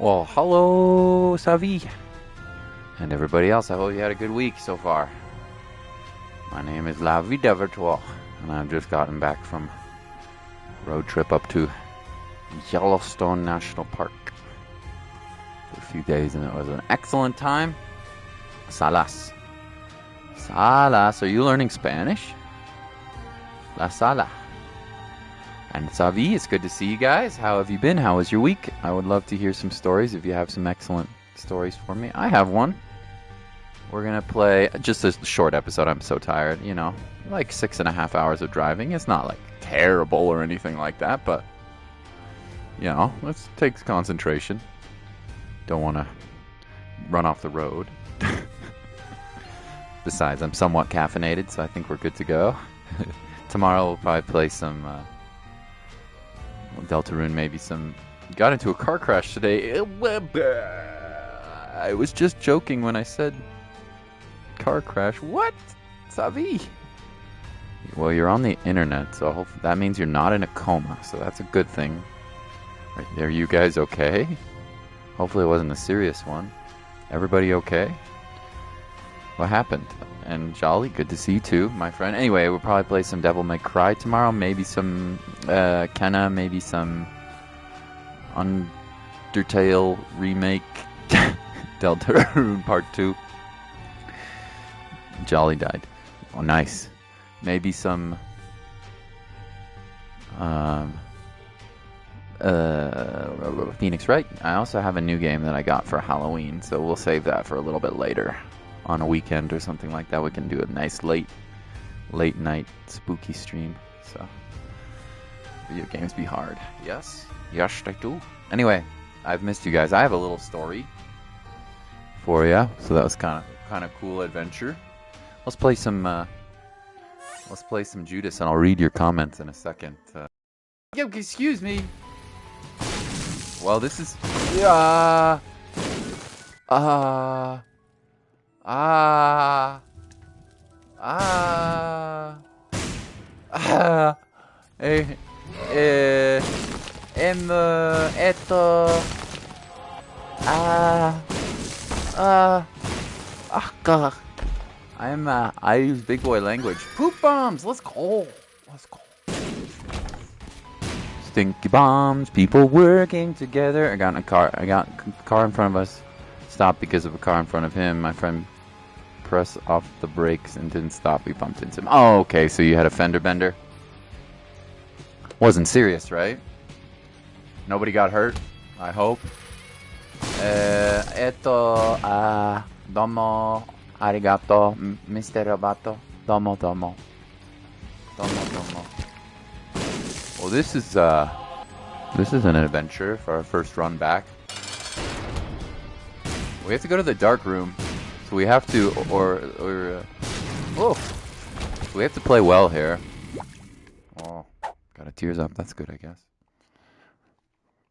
Well, hello, Savi, and everybody else. I hope you had a good week so far. My name is La Vida Virtual, and I've just gotten back from a road trip up to Yellowstone National Park for a few days, and it was an excellent time. Salas. Salas. Are you learning Spanish? La sala. And Savi, it's good to see you guys. How have you been? How was your week? I would love to hear some stories if you have some excellent stories for me. I have one. We're going to play just a short episode. I'm so tired, like 6.5 hours of driving. It's not like terrible or anything like that, but, it takes concentration. Don't want to run off the road. Besides, I'm somewhat caffeinated, so I think we're good to go. Tomorrow we'll probably play some Deltarune, maybe some... Got into a car crash today. I was just joking when I said car crash. What? Savi? Well, you're on the internet, so hopefully that means you're not in a coma, so that's a good thing. Are you guys okay? Hopefully it wasn't a serious one. Everybody okay? What happened? And Jolly, good to see you too, my friend. Anyway, we'll probably play some Devil May Cry tomorrow. Maybe some Kenna, maybe some Undertale remake. Deltarune Part 2. Jolly died. Oh, nice. Maybe some Phoenix Wright. I also have a new game that I got for Halloween, so we'll save that for a little bit later. On a weekend or something like that, we can do a nice late night spooky stream. So video games be hard. Yes, I do. Anyway, I've missed you guys. I have a little story for you. So that was kind of cool adventure. Let's play some Judas, and I'll read your comments in a second. Yo, excuse me. Well, this is em, esto, God. I use big boy language. Poop bombs, let's go. Stinky bombs, people working together. I got a car in front of us. Stopped because of a car in front of him. My friend pressed off the brakes and didn't stop. We bumped into him. Oh, okay, so you had a fender bender. Wasn't serious, right? Nobody got hurt, I hope. Domo, arigato, Mr. Roboto. Domo. Well, this is an adventure for our first run back. We have to go to the dark room, so we have to, so we have to play well here. Oh, got a tears up. That's good, I guess.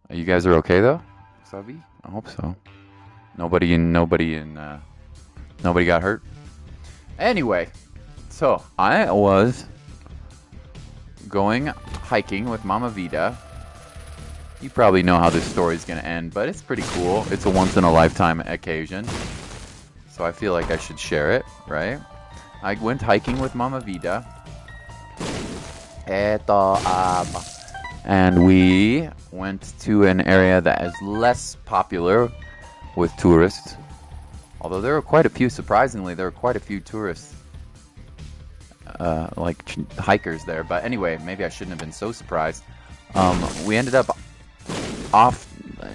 You guys are okay though, Sabi? I hope so. Nobody got hurt. Anyway, so I was going hiking with Mama Vida. You probably know how this story is going to end, but it's pretty cool. It's a once-in-a-lifetime occasion, so I feel like I should share it, right? I went hiking with Mama Vida, and we went to an area that is less popular with tourists, although there were quite a few. Surprisingly, there were quite a few tourists, hikers there. But anyway, maybe I shouldn't have been so surprised. We ended up off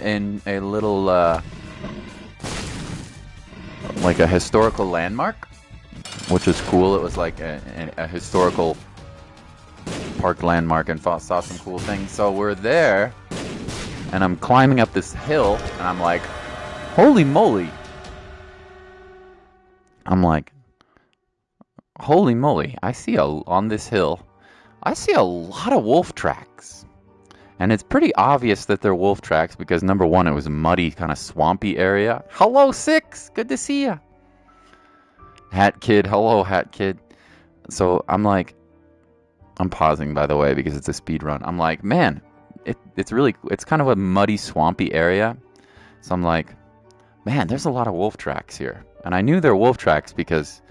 in a little like a historical landmark, which was cool. It was like a historical park landmark, and saw some cool things. So we're there, and I'm climbing up this hill, and I'm like, holy moly. On this hill, I see a lot of wolf tracks. And it's pretty obvious that they're wolf tracks because, number one, it was a muddy, kind of swampy area. Hello, Six! Good to see ya! Hat Kid, hello, Hat Kid. So I'm pausing, by the way, because it's a speed run. I'm like, man, it's kind of a muddy, swampy area. So I'm like, man, there's a lot of wolf tracks here. And I knew they're wolf tracks because,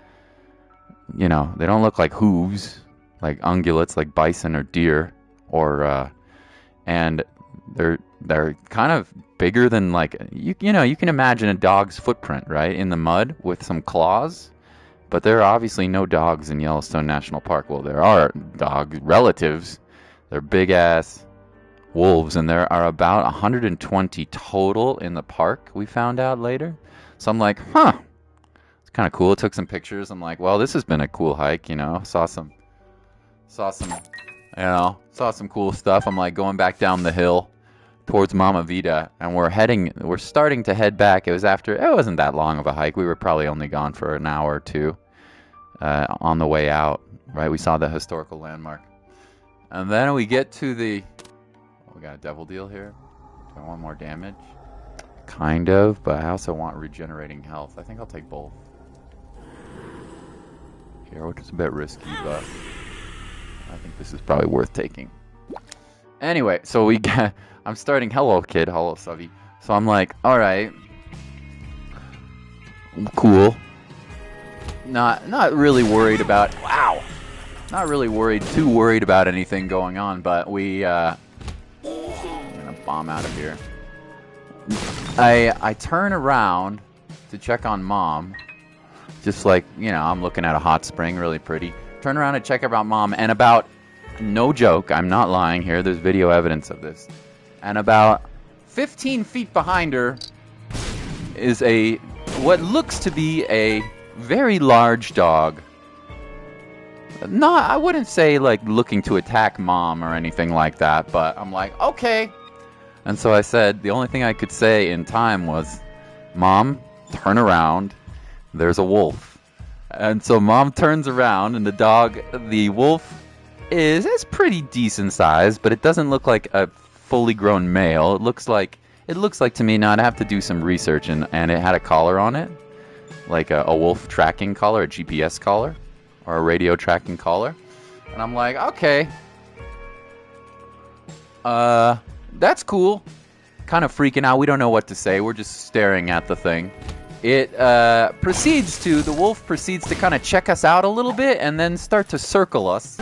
you know, they don't look like hooves, like ungulates, like bison or deer, or and they're kind of bigger than, like, you know, you can imagine a dog's footprint, right, in the mud with some claws. But there are obviously no dogs in Yellowstone National Park. Well, there are dog relatives. They're big ass wolves, and there are about 120 total in the park, we found out later. So I'm like, huh, it's kind of cool. Took some pictures. I'm like, well, this has been a cool hike, you know. Saw some cool stuff. I'm like going back down the hill towards Mama Vida, and we're starting to head back. It wasn't that long of a hike. We were probably only gone for an hour or two on the way out, right? We saw the historical landmark. And then we get to we got a devil deal here. Do I want more damage? Kind of, but I also want regenerating health. I think I'll take both here, which is a bit risky, but I think this is probably worth taking. Anyway, so I'm starting, hello kid, hello Savi. So I'm like, all right, cool. Not really worried about, not really too worried about anything going on, but I'm gonna bomb out of here. I turn around to check on Mom, just like, you know, I'm looking at a hot spring, really pretty. Turn around and check about Mom, and about, no joke, I'm not lying here, there's video evidence of this, and about 15 feet behind her is what looks to be a very large dog. I wouldn't say like looking to attack Mom or anything like that, but I'm like, okay. And so I said, the only thing I could say in time was, Mom, turn around, there's a wolf. And so Mom turns around, and the wolf is pretty decent size, but it doesn't look like a fully grown male. It looks like to me, now I'd have to do some research, and it had a collar on it, like a wolf tracking collar, a GPS collar, or a radio tracking collar. And I'm like, okay, that's cool. Kind of freaking out. We don't know what to say. We're just staring at the thing. The wolf proceeds to kind of check us out a little bit and then start to circle us.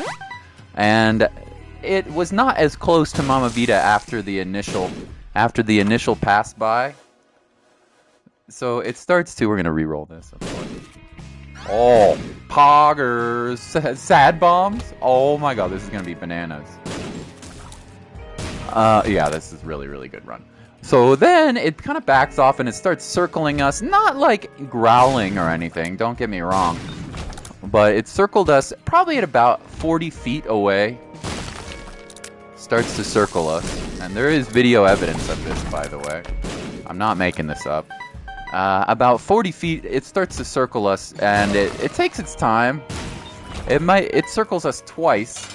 And it was not as close to Mama Vida after the initial pass by. So it starts to, we're going to re-roll this. Oh, poggers. Sad bombs? Oh my god, this is going to be bananas. Yeah, this is really, really good run. So then it kind of backs off and it starts circling us, not like growling or anything, don't get me wrong, but it circled us probably at about 40 feet away. Starts to circle us, and there is video evidence of this, by the way. I'm not making this up. About 40 feet, it starts to circle us, and it takes its time. It circles us twice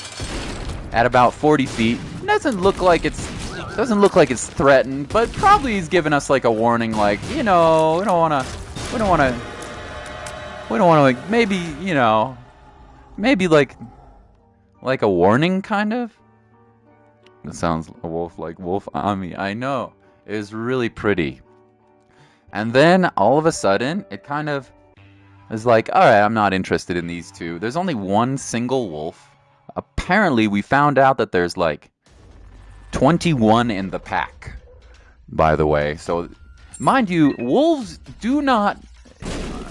at about 40 feet. It doesn't look like it's threatened, but probably he's giving us like a warning, like, you know, we don't want to, maybe, you know, maybe like a warning, kind of. It sounds a wolf, like Wolf Ami. I know. It was really pretty. And then all of a sudden, it kind of is like, all right, I'm not interested in these two. There's only one single wolf. Apparently, we found out that there's like 21 in the pack, by the way. So, mind you, wolves do not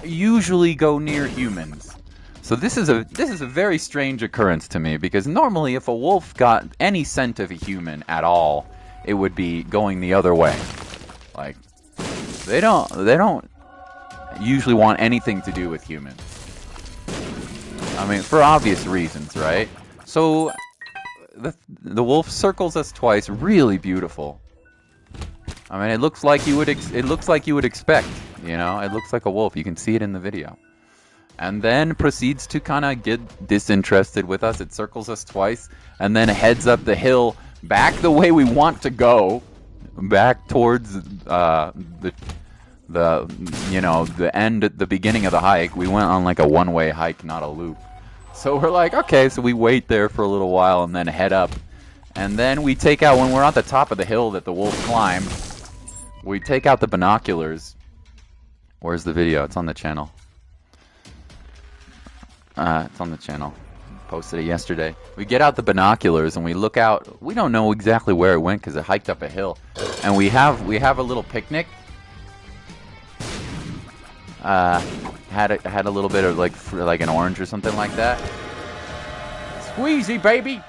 usually go near humans. So this is a very strange occurrence to me, because normally if a wolf got any scent of a human at all, it would be going the other way. Like, they don't usually want anything to do with humans. I mean, for obvious reasons, right? So the wolf circles us twice, really beautiful. I mean, it looks like you would expect, you know? It looks like a wolf. You can see it in the video. And then proceeds to kind of get disinterested with us. It circles us twice, and then heads up the hill back the way we want to go, back towards the beginning of the hike. We went on like a one-way hike, not a loop. So we're like, okay, so we wait there for a little while and then head up. And then we take out, when we're at the top of the hill that the wolf climbed, We take out the binoculars. Where's the video? It's on the channel. It's on the channel. Posted it yesterday. We get out the binoculars and we look out. We don't know exactly where it went because it hiked up a hill. And we have a little picnic. Had a little bit of like an orange or something like that. Squeezy, baby.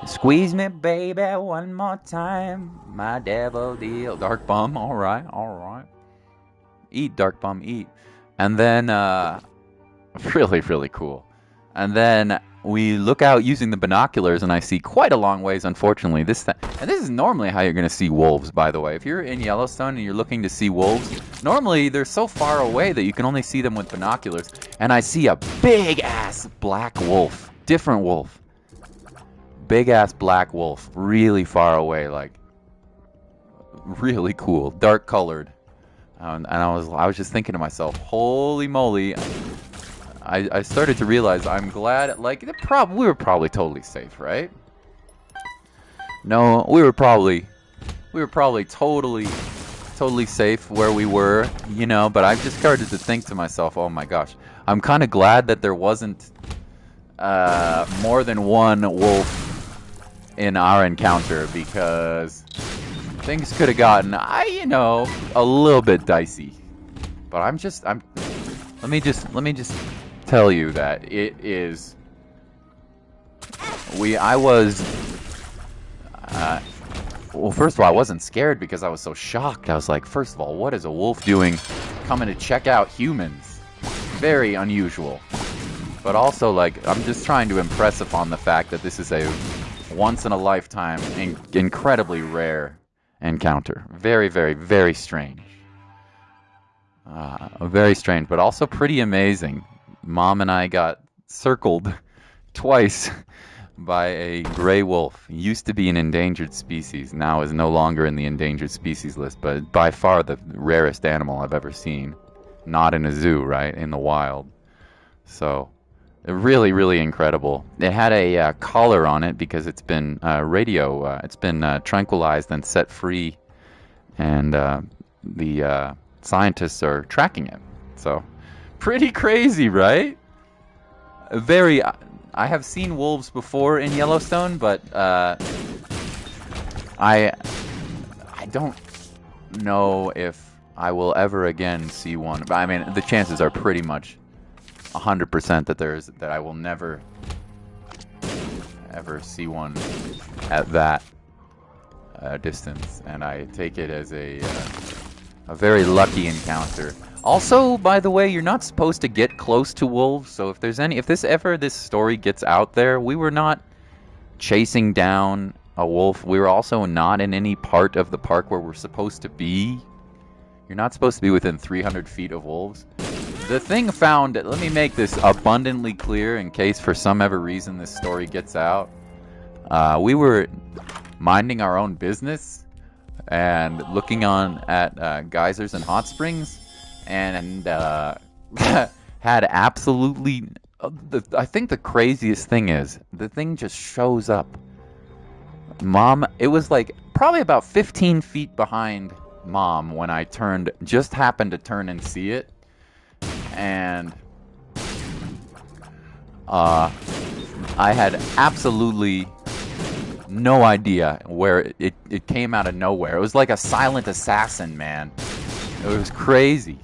Squeeze me, baby, one more time. My devil deal. Dark bum. All right. Eat, dark bum, eat. And then, really, really cool. And then we look out using the binoculars, and I see quite a long ways, unfortunately. And this is normally how you're going to see wolves, by the way. If you're in Yellowstone and you're looking to see wolves, normally they're so far away that you can only see them with binoculars. And I see a big-ass black wolf. Different wolf. Big-ass black wolf. Really far away, like, really cool. Dark-colored. And I was just thinking to myself, holy moly. I started to realize I'm glad, like, we were probably totally safe, right? No, we were probably totally safe where we were, you know, but I just started to think to myself, oh my gosh, I'm kind of glad that there wasn't more than one wolf in our encounter, because things could have gotten, a little bit dicey. But let me just tell you that it is. Well, first of all, I wasn't scared because I was so shocked. I was like, first of all, what is a wolf doing coming to check out humans? Very unusual. But also, like, I'm just trying to impress upon the fact that this is a once-in-a-lifetime, incredibly rare encounter. Very, very, very strange. Very strange, but also pretty amazing. Mom and I got circled twice by a gray wolf. Used to be an endangered species, now is no longer in the endangered species list, but by far the rarest animal I've ever seen. Not in a zoo, right? In the wild. So, really, really incredible. It had a collar on it because it's been tranquilized and set free, and the scientists are tracking it. So, pretty crazy, right? I have seen wolves before in Yellowstone, but I don't know if I will ever again see one. But I mean, the chances are pretty much 100% that I will never ever see one at that distance, and I take it as a very lucky encounter. Also, by the way, you're not supposed to get close to wolves, so if this story gets out there, we were not chasing down a wolf. We were also not in any part of the park where we're supposed to be. You're not supposed to be within 300 feet of wolves. The thing found, let me make this abundantly clear in case for some ever reason this story gets out. We were minding our own business and looking on at geysers and hot springs, and had absolutely. I think the craziest thing is the thing just shows up. Mom, it was like probably about 15 feet behind Mom when I just happened to turn and see it, and I had absolutely no idea where it came out of nowhere. It was like a silent assassin, man. It was crazy.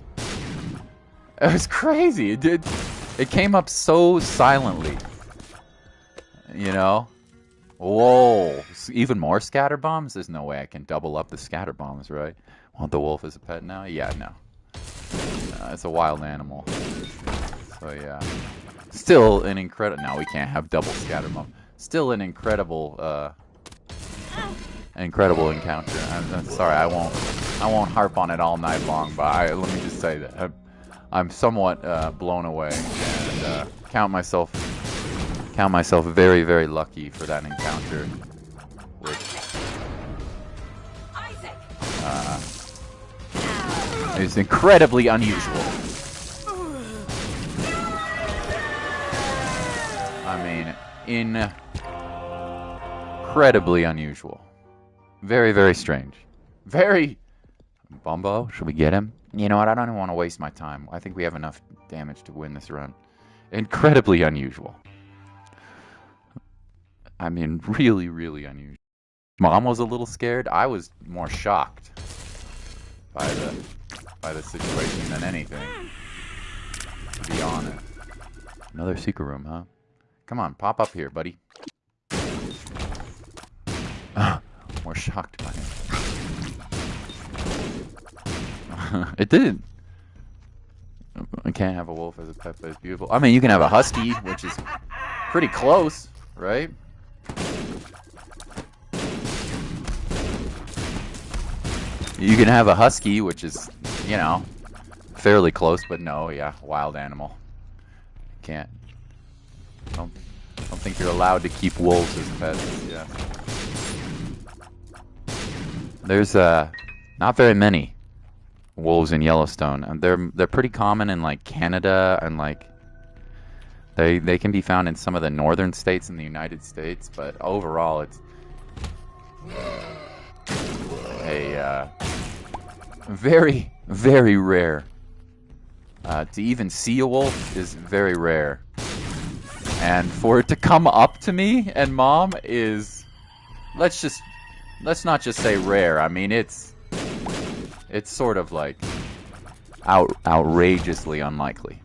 It was crazy. It came up so silently. You know? Whoa. Even more scatter bombs? There's no way I can double up the scatter bombs, right? Want the wolf as a pet now? Yeah, no. It's a wild animal. So, yeah. Still an incredible... No, we can't have double scatter bomb. Still an incredible encounter. I'm sorry, I won't harp on it all night long, but let me just say that I'm somewhat blown away, and count myself very, very lucky for that encounter, which is incredibly unusual. I mean, incredibly unusual. Very, very strange. Very, Bumbo, should we get him? You know what? I don't even want to waste my time. I think we have enough damage to win this run. Incredibly unusual. I mean, really, really unusual. Mom was a little scared. I was more shocked by the situation than anything, to be honest. Another secret room, huh? Come on, pop up here, buddy. More shocked by him. It did. I can't have a wolf as a pet, but it's beautiful. I mean, you can have a husky, which is pretty close, right? You can have a husky, which is, you know, fairly close, but no, yeah, wild animal. Can't. Don't think you're allowed to keep wolves as pets. Yeah. There's not very many wolves in Yellowstone, and they're pretty common in like Canada, and like they can be found in some of the northern states in the United States, but overall it's a very, very rare. To even see a wolf is very rare, and for it to come up to me and Mom is, let's not just say rare. I mean, it's sort of like outrageously unlikely.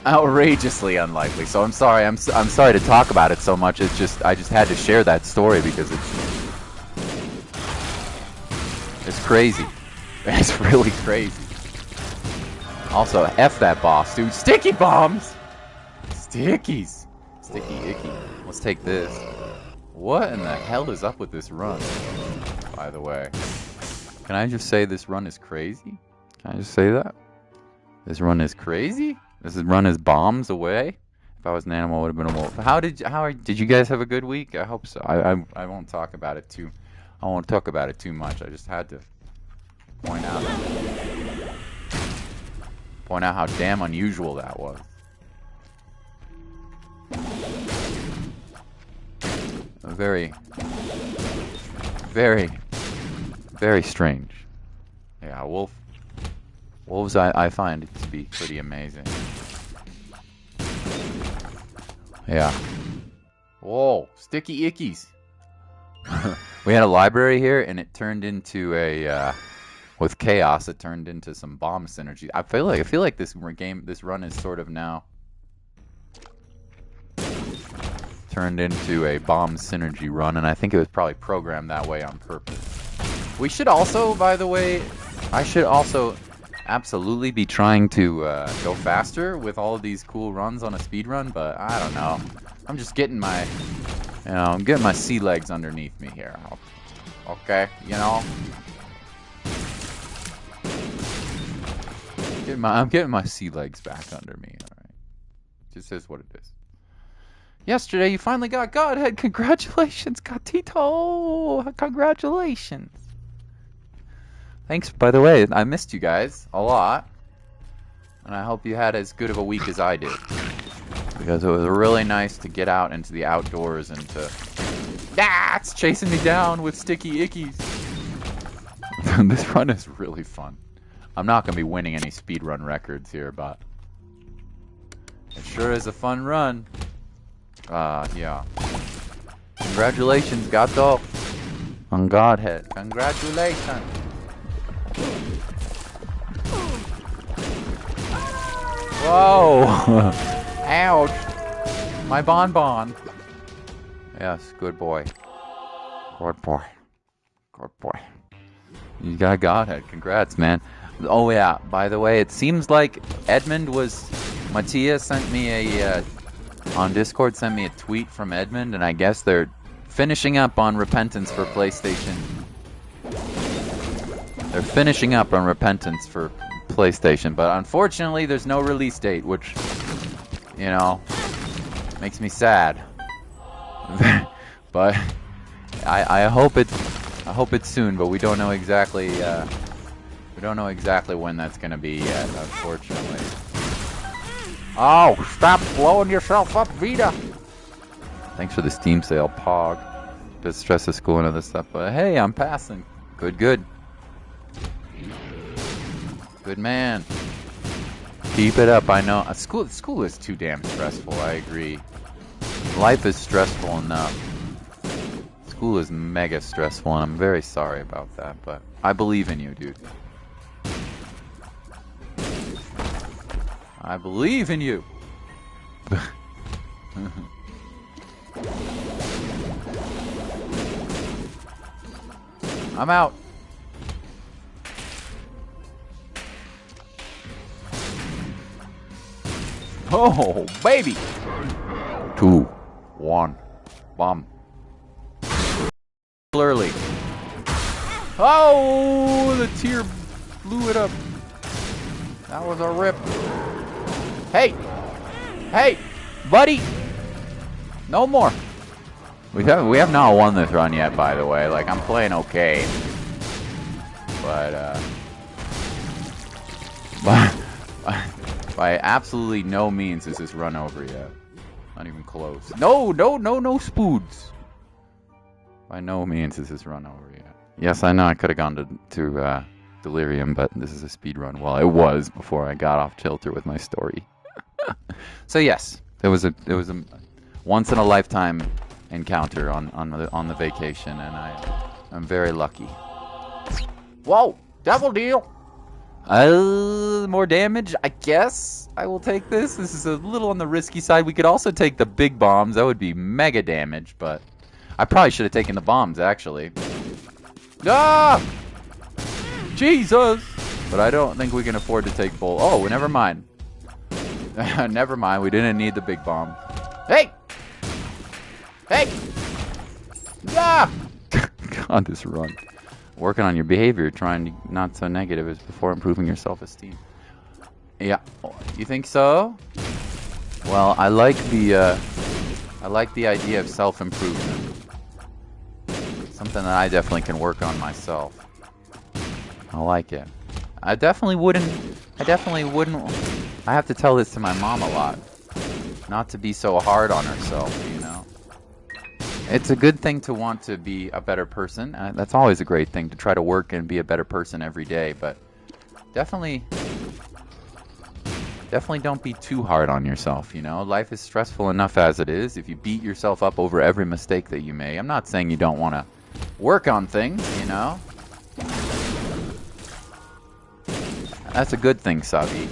Outrageously unlikely. So I'm sorry. I'm sorry to talk about it so much. It's just I just had to share that story because it's crazy. It's really crazy. Also, F that boss, dude. Sticky bombs! Stickies! Sticky icky. Let's take this. What in the hell is up with this run, by the way? Can I just say this run is crazy? Can I just say that? This run is crazy? This run is bombs away? If I was an animal, it would have been a wolf. Did you guys have a good week? I hope so. I won't talk about it too much. I just had to point out how damn unusual that was. Very, very, very strange. Yeah, wolves I find it to be pretty amazing. Yeah. Whoa, sticky ickies. We had a library here, and it turned into a with chaos. It turned into some bomb synergy. I feel like this run is sort of now turned into a bomb synergy run, and I think it was probably programmed that way on purpose. We should also, by the way, I should also absolutely be trying to go faster with all of these cool runs on a speed run, but I don't know. I'm just getting my, I'm getting my sea legs underneath me here. Okay, you know. I'm getting my sea legs back under me. All right, just is what it is. Yesterday, you finally got Godhead. Congratulations, Gatito. Congratulations. Thanks, by the way. I missed you guys a lot. And I hope you had as good of a week as I did. Because it was really nice to get out into the outdoors and to... Ah, it's chasing me down with sticky ickies. This run is really fun. I'm not going to be winning any speedrun records here, but... it sure is a fun run. Yeah. Congratulations, Gato. On Godhead. Congratulations. Whoa! Ouch! My bonbon. Yes, good boy. Good boy. Good boy. You got Godhead. Congrats, man. Oh yeah, by the way, it seems like Edmund was... Mattia sent me a... on Discord sent me a tweet from Edmund, and I guess they're finishing up on Repentance for PlayStation. They're finishing up on Repentance for PlayStation, but unfortunately there's no release date, which, you know, makes me sad. But I hope it's soon, but we don't know exactly when that's gonna be yet, unfortunately. Oh, stop blowing yourself up, Vita! Thanks for the Steam sale, Pog. Bit stress of school and other stuff, but hey, I'm passing. Good, good. Good man. Keep it up. I know. School is too damn stressful. I agree. Life is stressful enough. School is mega stressful, and I'm very sorry about that, but I believe in you, dude. I believe in you. I'm out. Oh, baby. 2, 1, bomb. Early. Oh, the tear blew it up. That was a rip. Hey, hey, buddy. No more. We have not won this run yet, by the way. Like, I'm playing okay, but by absolutely no means is this run over yet. Not even close. No spoods. By no means is this run over yet. Yes, I know I could have gone to Delirium, but this is a speed run. Well, it was before I got off kilter with my story. So yes, it was a once in a lifetime encounter on the vacation, and I'm very lucky. Whoa, double deal. More damage, I guess. I will take this. This is a little on the risky side. We could also take the big bombs. That would be mega damage, but I probably should have taken the bombs, actually. Ah! Jesus! But I don't think we can afford to take both. Oh, never mind. Never mind. We didn't need the big bomb. Hey! Hey! Ah! God, this run. Working on your behavior, trying to not so negative is before improving your self-esteem. Yeah, you think so? Well, I like the idea of self-improvement. Something that I definitely can work on myself. I like it. I definitely wouldn't. I have to tell this to my mom a lot. Not to be so hard on herself, you know. It's a good thing to want to be a better person. That's always a great thing, to try to work and be a better person every day. But definitely don't be too hard on yourself, you know. Life is stressful enough as it is. If you beat yourself up over every mistake that you make, I'm not saying you don't want to work on things, you know. That's a good thing, Savi.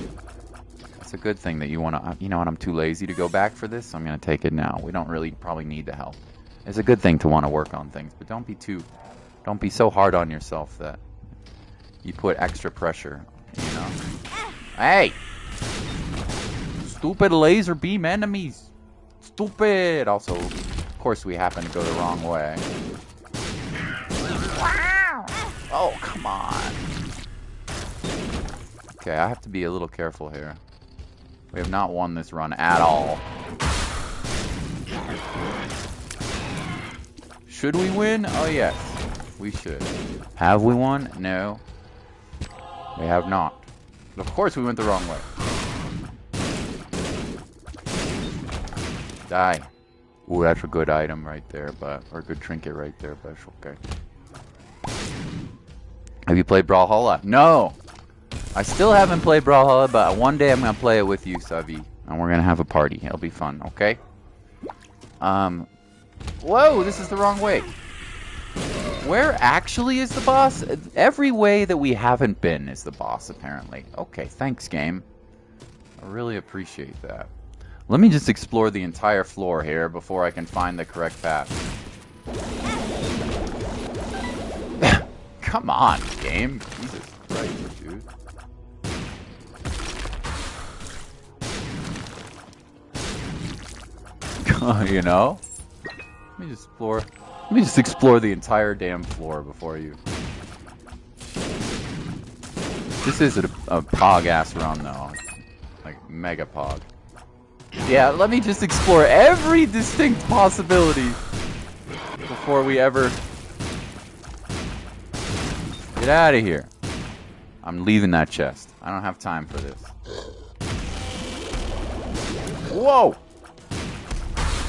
It's a good thing that you want to, you know what, I'm too lazy to go back for this, so I'm going to take it now. We don't really probably need the help. It's a good thing to want to work on things, but don't be so hard on yourself that you put extra pressure, you know? Hey! Stupid laser beam enemies! Stupid! Also, of course we happen to go the wrong way. Wow! Oh, come on. Okay, I have to be a little careful here. We have not won this run at all. Should we win? Oh, yes. We should. Have we won? No. We have not. Of course we went the wrong way. Die. Ooh, that's a good item right there, or a good trinket right there, but it's okay. Have you played Brawlhalla? No! I still haven't played Brawlhalla, but one day I'm going to play it with you, Savi. And we're going to have a party. It'll be fun, okay? Whoa, this is the wrong way. Where actually is the boss? Every way that we haven't been is the boss, apparently. Okay, thanks, game. I really appreciate that. Let me just explore the entire floor here before I can find the correct path. Come on, game. Jesus Christ, dude. You know? Let me just explore the entire damn floor before you. This is a pog-ass run, though. Like, mega pog. Yeah, let me just explore every distinct possibility before we ever... Get out of here. I'm leaving that chest. I don't have time for this. Whoa!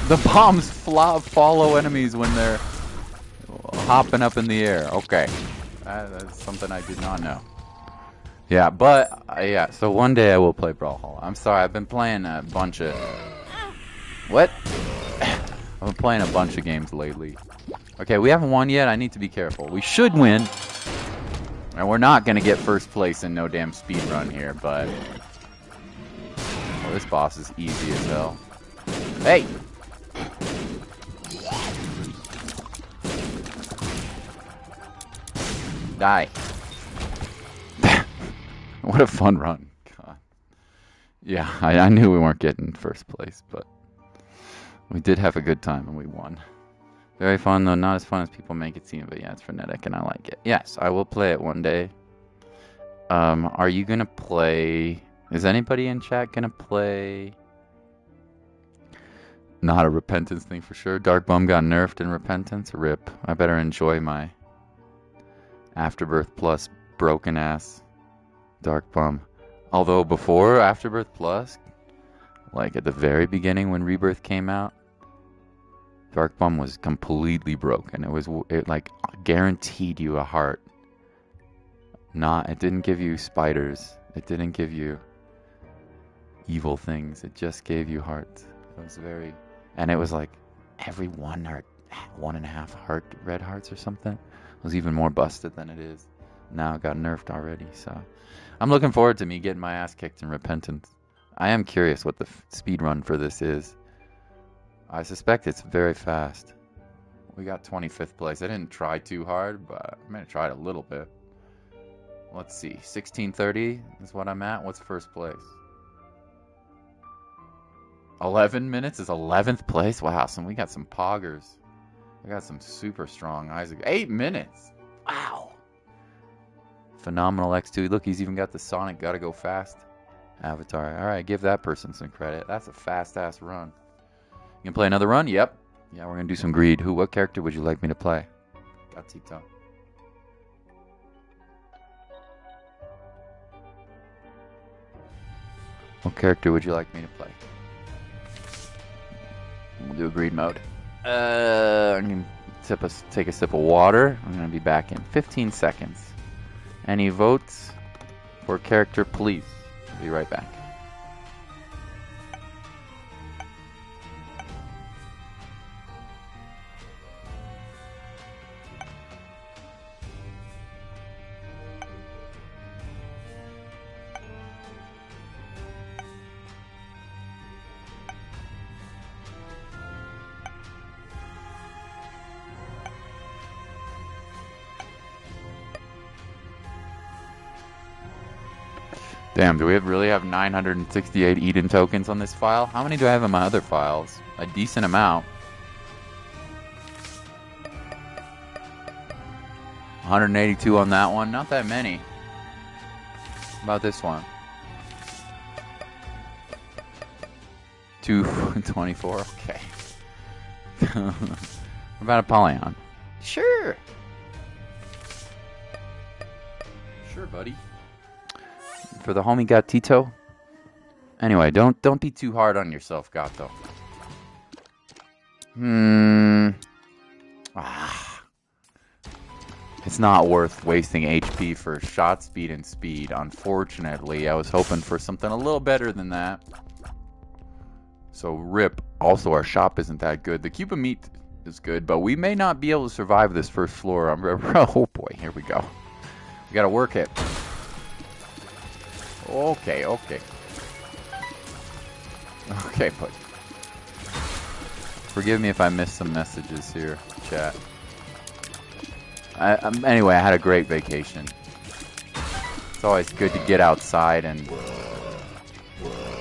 The bombs follow enemies when they're hopping up in the air. Okay. That's something I did not know. Yeah, but yeah. So one day I will play Brawlhalla. I'm sorry, I've been playing a bunch of what? I've been playing a bunch of games lately. Okay, we haven't won yet. I need to be careful. We should win, and we're not gonna get first place in no damn speed run here. But this boss is easy as hell. Hey. Die. What a fun run. God. Yeah, I knew we weren't getting first place, but we did have a good time and we won. Very fun, though not as fun as people make it seem, but yeah, it's frenetic and I like it. Yes, I will play it one day. Are you going to play... Is anybody in chat going to play... Not a Repentance thing for sure. Dark Bum got nerfed in Repentance. RIP. I better enjoy my Afterbirth Plus broken ass Dark Bum. Although before Afterbirth Plus, like at the very beginning when Rebirth came out, Dark Bum was completely broken. It like guaranteed you a heart. It didn't give you spiders. It didn't give you evil things. It just gave you hearts. It was very, and it was like every 1 or 1.5 red hearts or something. It was even more busted than it is now. It got nerfed already, so I'm looking forward to me getting my ass kicked in Repentance. I am curious what the speed run for this is. I suspect it's very fast. We got 25th place. I didn't try too hard, but I'm gonna try it a little bit. Let's see, 16:30 is what I'm at. What's first place? 11 minutes is 11th place. Wow, we got some poggers. We got some super strong Isaac. 8 minutes. Wow. Phenomenal X2. Look, he's even got the Sonic Gotta Go Fast avatar. All right, give that person some credit. That's a fast-ass run. You can play another run? Yep. Yeah, we're going to do some greed. What character would you like me to play? Gatito. What character would you like me to play? We'll do a greed mode. I'm going to take a sip of water. I'm going to be back in 15 seconds. Any votes for character, please? I'll be right back. Damn, do we really have 968 Eden tokens on this file? How many do I have in my other files? A decent amount. 182 on that one. Not that many. How about this one? 224. Okay. What about Apollyon? Sure. Sure, buddy. For the homie Gatito. Anyway, don't be too hard on yourself, Gato. It's not worth wasting HP for shot speed and speed, unfortunately. I was hoping for something a little better than that. So RIP. Also, our shop isn't that good. The Cuba meat is good, but we may not be able to survive this first floor. Oh boy, here we go. We gotta work it. Okay. Okay, but forgive me if I missed some messages here, chat. Anyway, I had a great vacation. It's always good to get outside, and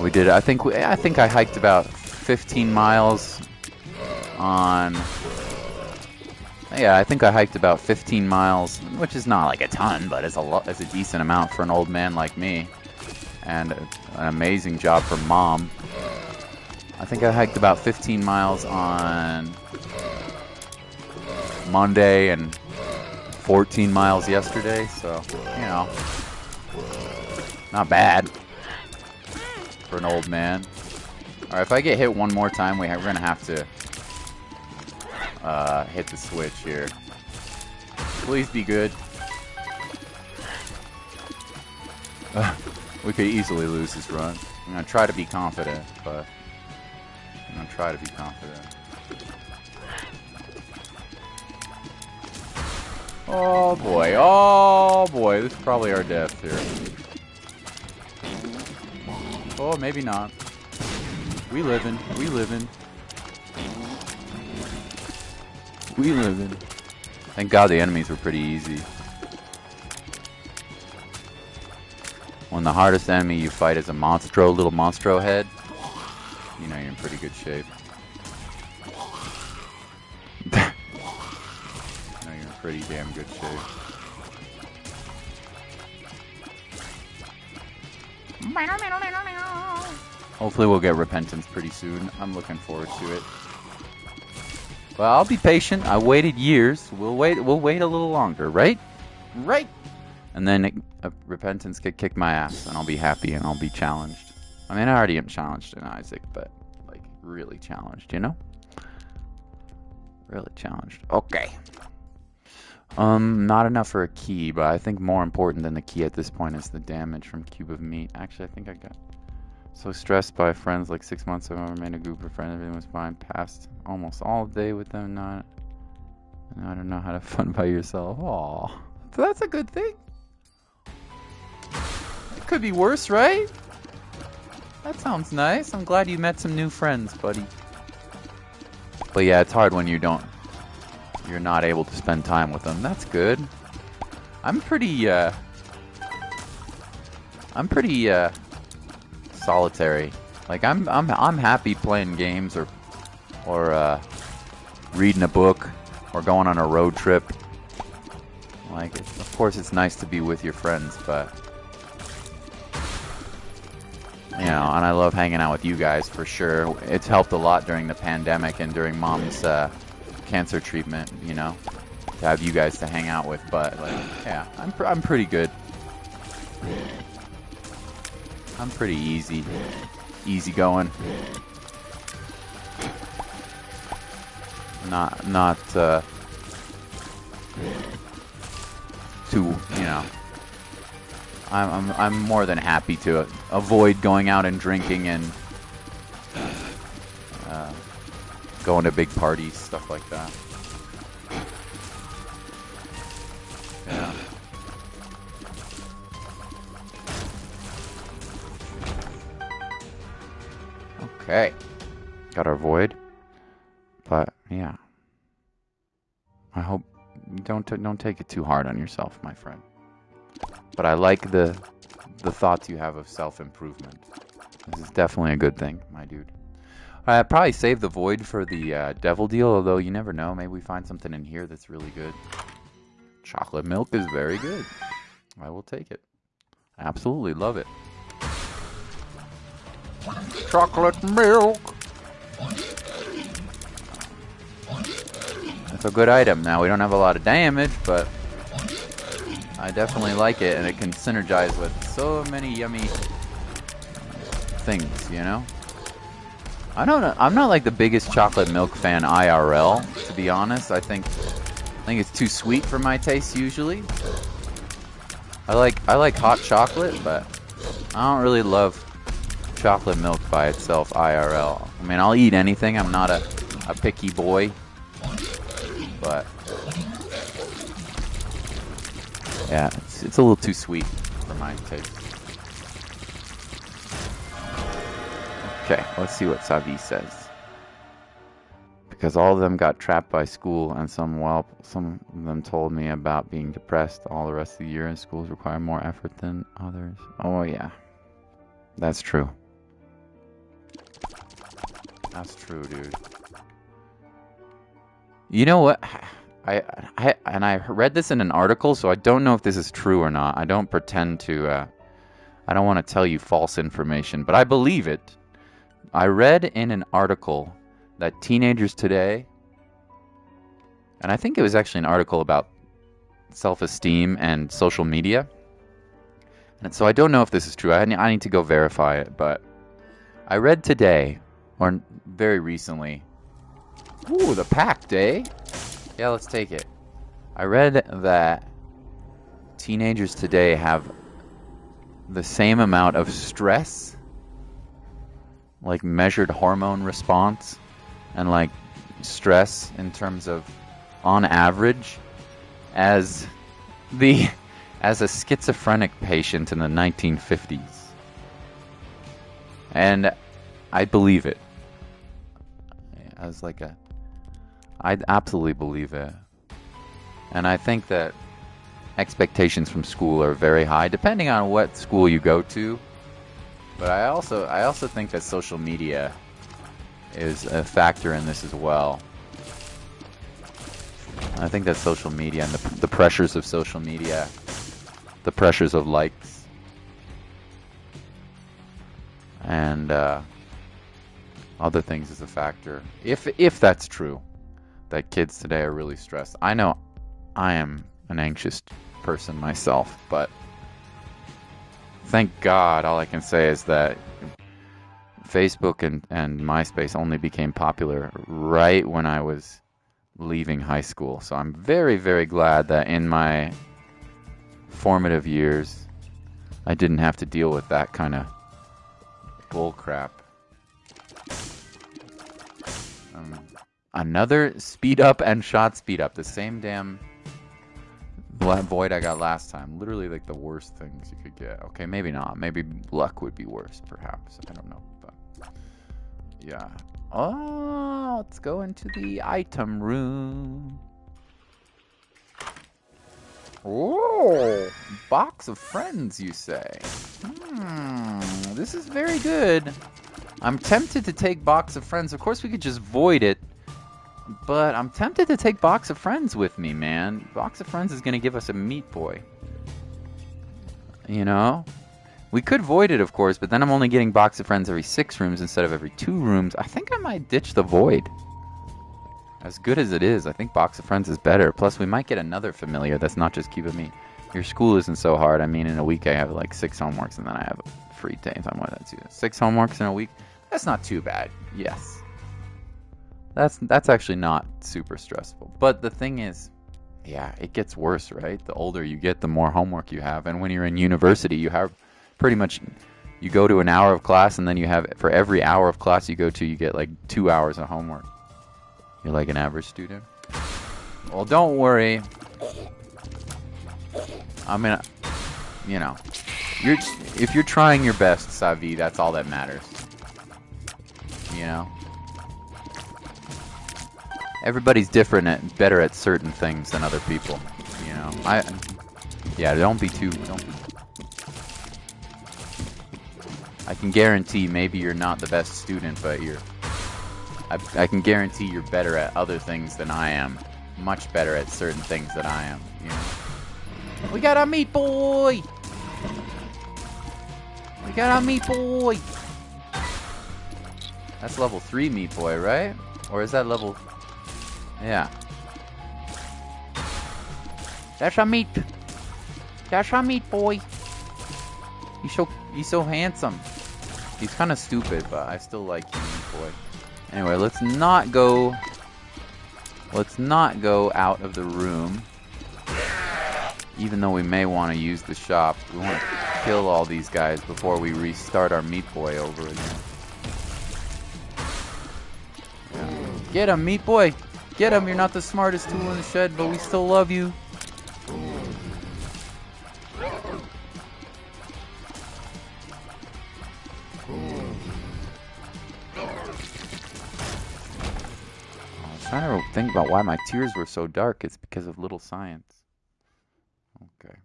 we did. I think I hiked about 15 miles on. Yeah, I think I hiked about 15 miles, which is not like a ton, but it's a decent amount for an old man like me. And an amazing job for Mom. I think I hiked about 15 miles on Monday and 14 miles yesterday, so, you know, not bad for an old man. Alright, if I get hit one more time, we're going to have to hit the switch here. Please be good. We could easily lose this run. I'm gonna try to be confident, but I'm gonna try to be confident. Oh boy, this is probably our death here. Oh, maybe not. We livin'. Thank God the enemies were pretty easy. When the hardest enemy you fight is a little monstro head, you know you're in pretty good shape. You know you're in pretty damn good shape. Hopefully we'll get repentance pretty soon. I'm looking forward to it. Well, I'll be patient. I waited years. We'll wait a little longer, right? Right. And then repentance could kick my ass, and I'll be happy, and I'll be challenged. I mean, I already am challenged in Isaac, but like really challenged, you know? Really challenged. Okay. Not enough for a key, but I think more important than the key at this point is the damage from Cube of Meat. Actually, I think I got so stressed by friends like 6 months ago. I made a group of friends. Everything was fine. Passed almost all day with them. Not. I don't know how to have fun by yourself. Aw. So that's a good thing. It could be worse, right? That sounds nice. I'm glad you met some new friends, buddy. But yeah, it's hard when you're not able to spend time with them. That's good. I'm pretty solitary. Like I'm happy playing games or reading a book or going on a road trip. Like, of course it's nice to be with your friends, but you know, and I love hanging out with you guys for sure. It's helped a lot during the pandemic and during Mom's cancer treatment, you know, to have you guys to hang out with. But like, yeah, I'm pretty good. I'm pretty easy going. Not too, you know. I'm more than happy to avoid going out and drinking and going to big parties, stuff like that. Yeah. Okay. Got our void. But yeah. I hope you don't take it too hard on yourself, my friend. But I like the thoughts you have of self-improvement. This is definitely a good thing, my dude. I'd probably save the void for the devil deal, although you never know. Maybe we find something in here that's really good. Chocolate milk is very good. I will take it. Absolutely love it. Chocolate milk! That's a good item. Now, we don't have a lot of damage, but I definitely like it, and it can synergize with so many yummy things, you know? I don't know. I'm not like the biggest chocolate milk fan IRL, to be honest. I think it's too sweet for my taste usually. I like hot chocolate, but I don't really love chocolate milk by itself IRL. I mean, I'll eat anything. I'm not a picky boy, but yeah, it's a little too sweet for my taste. Okay, let's see what Savi says. Because all of them got trapped by school, and some of them told me about being depressed all the rest of the year, and schools require more effort than others. Oh yeah, that's true. That's true, dude. You know what? I read this in an article, so I don't know if this is true or not. I don't pretend to. I don't want to tell you false information, but I believe it. I read in an article that teenagers today, and I think it was actually an article about self-esteem and social media, and so I don't know if this is true. I need to go verify it, but I read today, or very recently. Ooh, the packed, eh? Yeah, let's take it. I read that teenagers today have the same amount of stress, like measured hormone response, and like stress in terms of on average as the as a schizophrenic patient in the 1950s. And I believe it. I absolutely believe it. And I think that expectations from school are very high, depending on what school you go to. But I also think that social media is a factor in this as well. I think that social media and the pressures of social media, the pressures of likes, and other things is a factor. If that's true, that kids today are really stressed. I know I am an anxious person myself, but thank God, all I can say is that Facebook and MySpace only became popular right when I was leaving high school. So I'm very, very glad that in my formative years, I didn't have to deal with that kind of bull crap. Another speed up and shot speed up. The same damn void I got last time. Literally like the worst things you could get. Okay, maybe not. Maybe luck would be worse, perhaps. I don't know. But yeah. Oh, let's go into the item room. Oh, box of friends, you say? This is very good. I'm tempted to take box of friends. Of course, we could just void it. But I'm tempted to take box of friends with me, man. Box of friends is going to give us a meat boy. You know? We could void it, of course, but then I'm only getting box of friends every 6 rooms instead of every 2 rooms. I think I might ditch the void. As good as it is, I think box of friends is better. Plus, we might get another familiar that's not just Cuba meat. Your school isn't so hard. I mean, in a week I have like 6 homeworks, and then I have free time. That's 6 homeworks in a week. That's not too bad. Yes. That's actually not super stressful. But the thing is, yeah, it gets worse, right? The older you get, the more homework you have. And when you're in university, you have pretty much, you go to an hour of class, and then you have, for every hour of class you go to, you get like 2 hours of homework. You're like an average student. Well, don't worry. I mean, you know, if you're trying your best, Savi, that's all that matters. You know? Everybody's different better at certain things than other people, you know. Don't be too. I can guarantee maybe you're not the best student, but I can guarantee you're better at other things than I am. Much better at certain things than I am, you know. We got a meat boy. We got a meat boy. That's level 3 meat boy, right? Or is that level? Yeah. That's a meat. That's a meat boy. He's so handsome. He's kind of stupid, but I still like you, meat boy. Anyway, let's not go out of the room. Even though we may want to use the shop, we want to kill all these guys before we restart our meat boy over again. Yeah. Get him, meat boy. Get him, you're not the smartest tool in the shed, but we still love you. I was trying to think about why my tears were so dark. It's because of Little Science. Okay.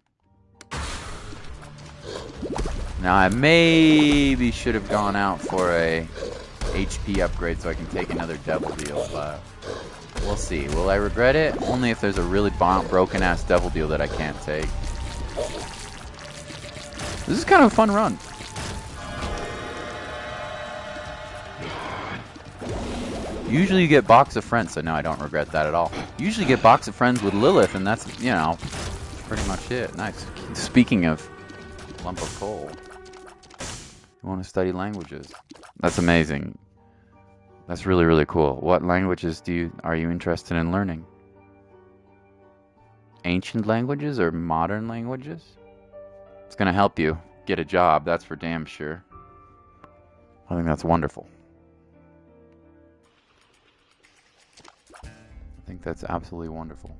Now I maybe should have gone out for a HP upgrade so I can take another Devil Deal, but we'll see. Will I regret it? Only if there's a really broken ass Devil Deal that I can't take. This is kind of a fun run. Usually you get Box of Friends, so no, I don't regret that at all. Usually you get Box of Friends with Lilith, and that's, you know, pretty much it. Nice. Speaking of lump of coal, you want to study languages. That's amazing. That's really, really cool. What languages are you interested in learning? Ancient languages or modern languages? It's going to help you. get a job, that's for damn sure. I think that's wonderful. I think that's absolutely wonderful.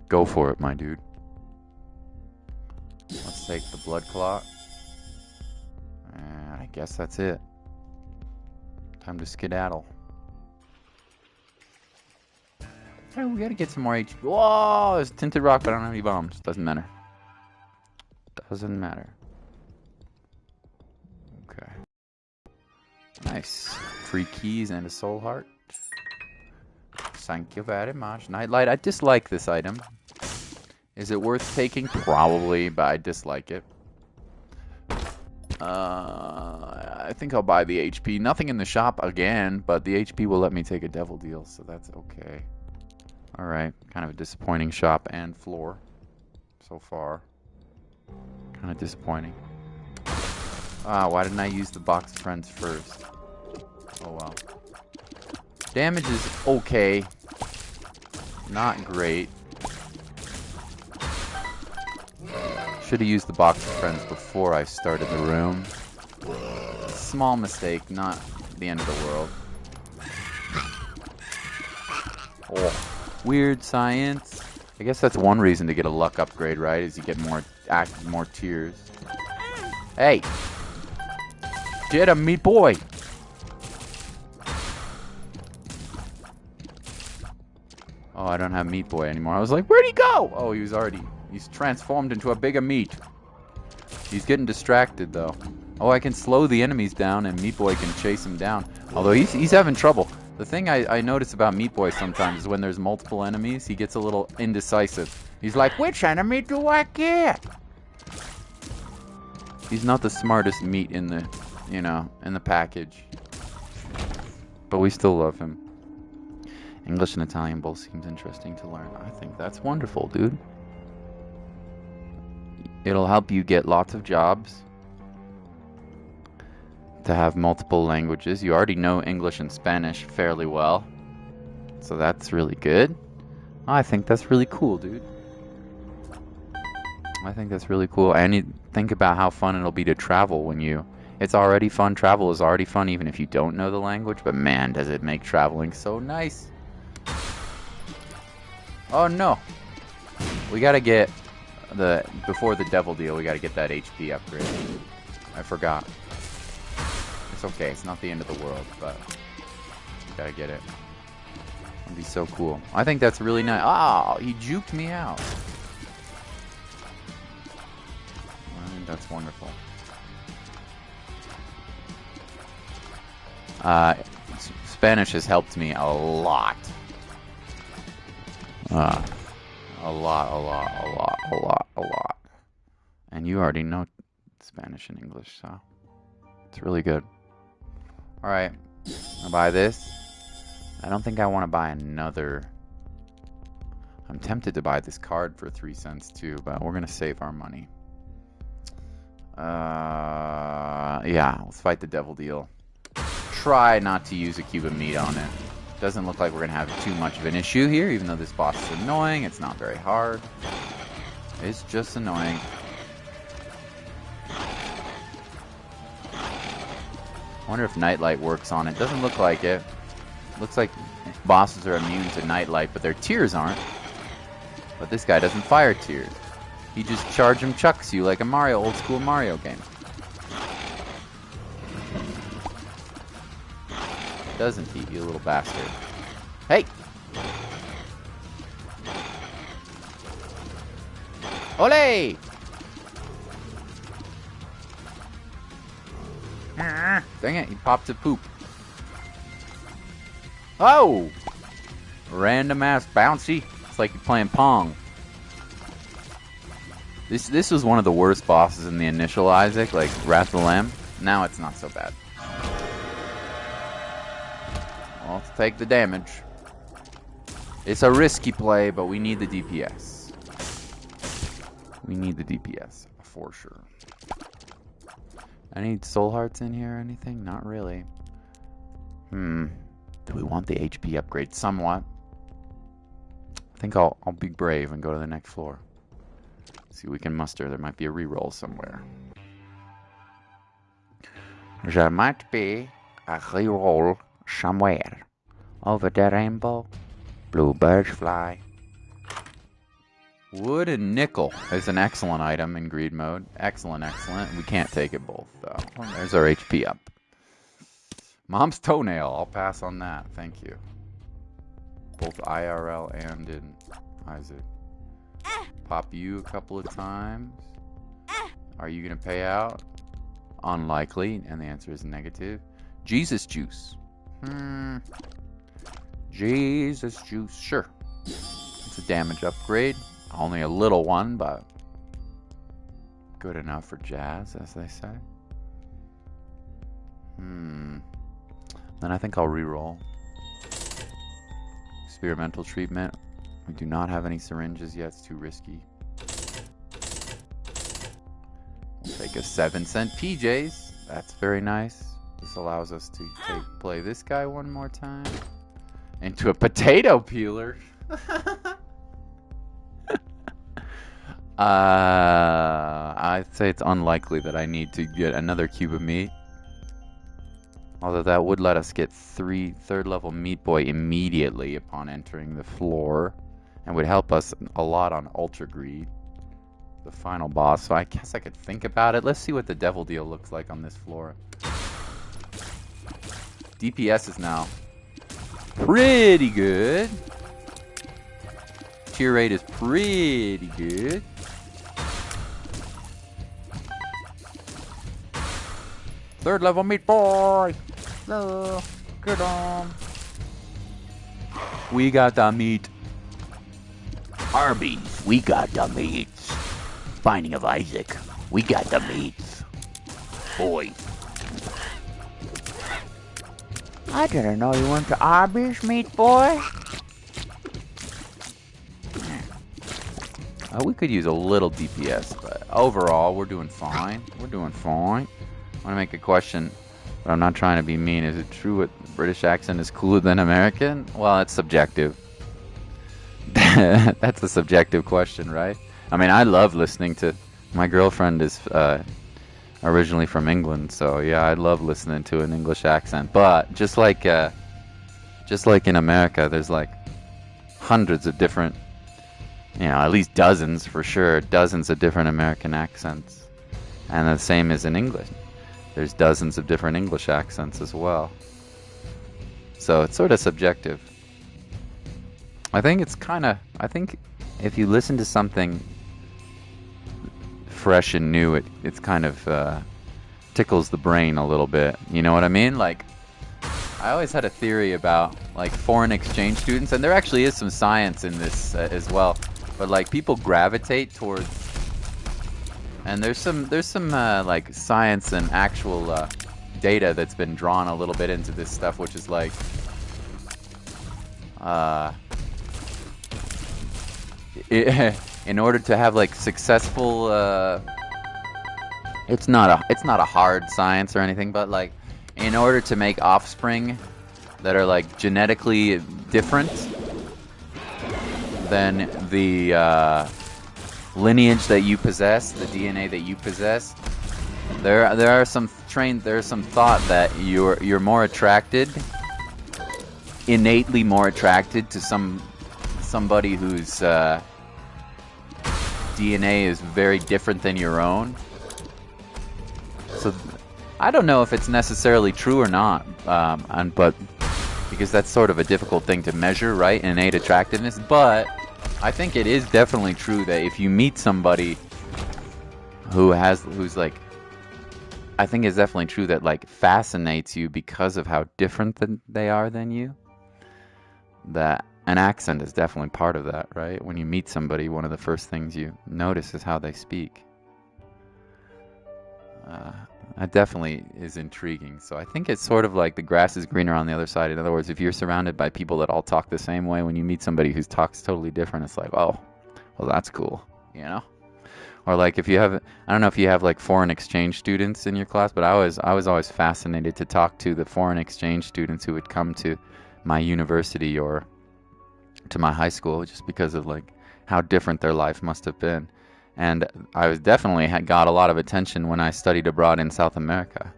Go for it, my dude. Let's take the blood clot. And I guess that's it. Time to skedaddle. Hey, we gotta get some more HP. Whoa! There's tinted rock, but I don't have any bombs. Doesn't matter. Doesn't matter. Okay. Nice. Free keys and a soul heart. Thank you very much. Nightlight. I dislike this item. Is it worth taking? Probably, but I dislike it. I think I'll buy the HP. Nothing in the shop again, but the HP will let me take a devil deal, so that's okay. Alright, kind of a disappointing shop and floor so far. Kind of disappointing. Ah, why didn't I use the box of friends first? Oh well. Damage is okay. Not great. Should have used the box of friends before I started the room. Small mistake, not the end of the world. Oh. Weird science. I guess that's one reason to get a luck upgrade, right? Is you get more tears. Hey! Get him, meat boy! Oh, I don't have meat boy anymore. I was like, where'd he go? Oh, he's transformed into a bigger meat. He's getting distracted, though. Oh, I can slow the enemies down, and Meat Boy can chase him down. Although he's having trouble. The thing I notice about Meat Boy sometimes is when there's multiple enemies, he gets a little indecisive. He's like, which enemy do I get? He's not the smartest meat in the, in the package. But we still love him. English and Italian both seems interesting to learn. I think that's wonderful, dude. It'll help you get lots of jobs. To have multiple languages. You already know English and Spanish fairly well. So that's really good. I think that's really cool, dude. I think that's really cool. And you think about how fun it'll be to travel when you... It's already fun. Travel is already fun even if you don't know the language. But man, does it make traveling so nice. Oh no. We gotta get before the devil deal, we gotta get that HP upgrade. I forgot. It's okay, it's not the end of the world, but we gotta get it. It'd be so cool. I think that's really nice. Oh, he juked me out. I think that's wonderful. Spanish has helped me a lot. A lot. And you already know Spanish and English, so it's really good. Alright, I'll buy this. I don't think I want to buy another. I'm tempted to buy this card for 3 cents too, but we're going to save our money. Yeah, let's fight the devil deal. Try not to use a cube of meat on it. Doesn't look like we're going to have too much of an issue here, even though this boss is annoying. It's not very hard. It's just annoying. I wonder if Nightlight works on it. Doesn't look like it. Looks like bosses are immune to Nightlight, but their tears aren't. But this guy doesn't fire tears. He just charge him chucks you like a old school Mario game. Doesn't he, you little bastard? Hey! Ole! Dang it, he popped a poop. Oh! Random ass bouncy. It's like you're playing Pong. This was one of the worst bosses in the initial Isaac, like Wrath of the Lamb. Now it's not so bad. Well, let's take the damage. It's a risky play, but we need the DPS. We need the DPS, for sure. Any soul hearts in here or anything? Not really. Do we want the HP upgrade? Somewhat. I think I'll be brave and go to the next floor. See what we can muster. There might be a reroll somewhere. There might be a reroll somewhere. Over the rainbow, bluebirds fly. Wood and nickel is an excellent item in greed mode. Excellent, excellent. We can't take it both, though. Well, there's our HP up. Mom's toenail. I'll pass on that. Thank you. Both IRL and in Isaac. Pop you a couple of times. Are you going to pay out? Unlikely. And the answer is negative. Jesus juice. Jesus juice. Sure. It's a damage upgrade. Only a little one, but good enough for jazz, as they say. Then I think I'll reroll. Experimental treatment. We do not have any syringes yet. It's too risky. We'll take a 7-cent PJs. That's very nice. This allows us to play this guy one more time. Into a potato peeler. I'd say it's unlikely that I need to get another cube of meat. Although that would let us get 3 third-level Meat Boy immediately upon entering the floor. And would help us a lot on Ultra Greed, the final boss. So I guess I could think about it. Let's see what the Devil Deal looks like on this floor. DPS is now pretty good. Tier rate is pretty good. Third level Meat Boy. Hello. Get on. We got the meat. Arby's, we got the meats. Binding of Isaac, we got the meats. Boy. I didn't know you went to Arby's, Meat Boy. We could use a little DPS, but overall, we're doing fine. We're doing fine. I want to make a question, but I'm not trying to be mean. Is it true that the British accent is cooler than American? Well, it's subjective. That's a subjective question, right? I mean, I love listening to... My girlfriend is originally from England, so yeah, I love listening to an English accent. But just like in America, there's like hundreds of different, you know, at least dozens for sure, dozens of different American accents. And the same is in English. There's dozens of different English accents as well. So it's sort of subjective. I think if you listen to something fresh and new, it's kind of tickles the brain a little bit. You know what I mean? Like, I always had a theory about like foreign exchange students, and there actually is some science in this as well. But like people gravitate towards, and there's some like science and actual data that's been drawn a little bit into this stuff, which is like in order to have like successful it's not a hard science or anything, but like in order to make offspring that are like genetically different than the lineage that you possess, the DNA that you possess, there's some thought that you're more attracted, innately more attracted to somebody whose DNA is very different than your own. So I don't know if it's necessarily true or not, but because that's sort of a difficult thing to measure, right? Innate attractiveness. But I think it is definitely true that if you meet somebody who's like, I think it's definitely true that like fascinates you because of how different they are than you. That an accent is definitely part of that, right? When you meet somebody, one of the first things you notice is how they speak. That definitely is intriguing. So I think it's sort of like the grass is greener on the other side. In other words, if you're surrounded by people that all talk the same way, when you meet somebody who talks totally different, it's like, oh, well, that's cool, you know? Or like if you have, I don't know if you have like foreign exchange students in your class, but I was always fascinated to talk to the foreign exchange students who would come to my university or to my high school, just because of like how different their life must have been. And I was definitely got a lot of attention when I studied abroad in South America,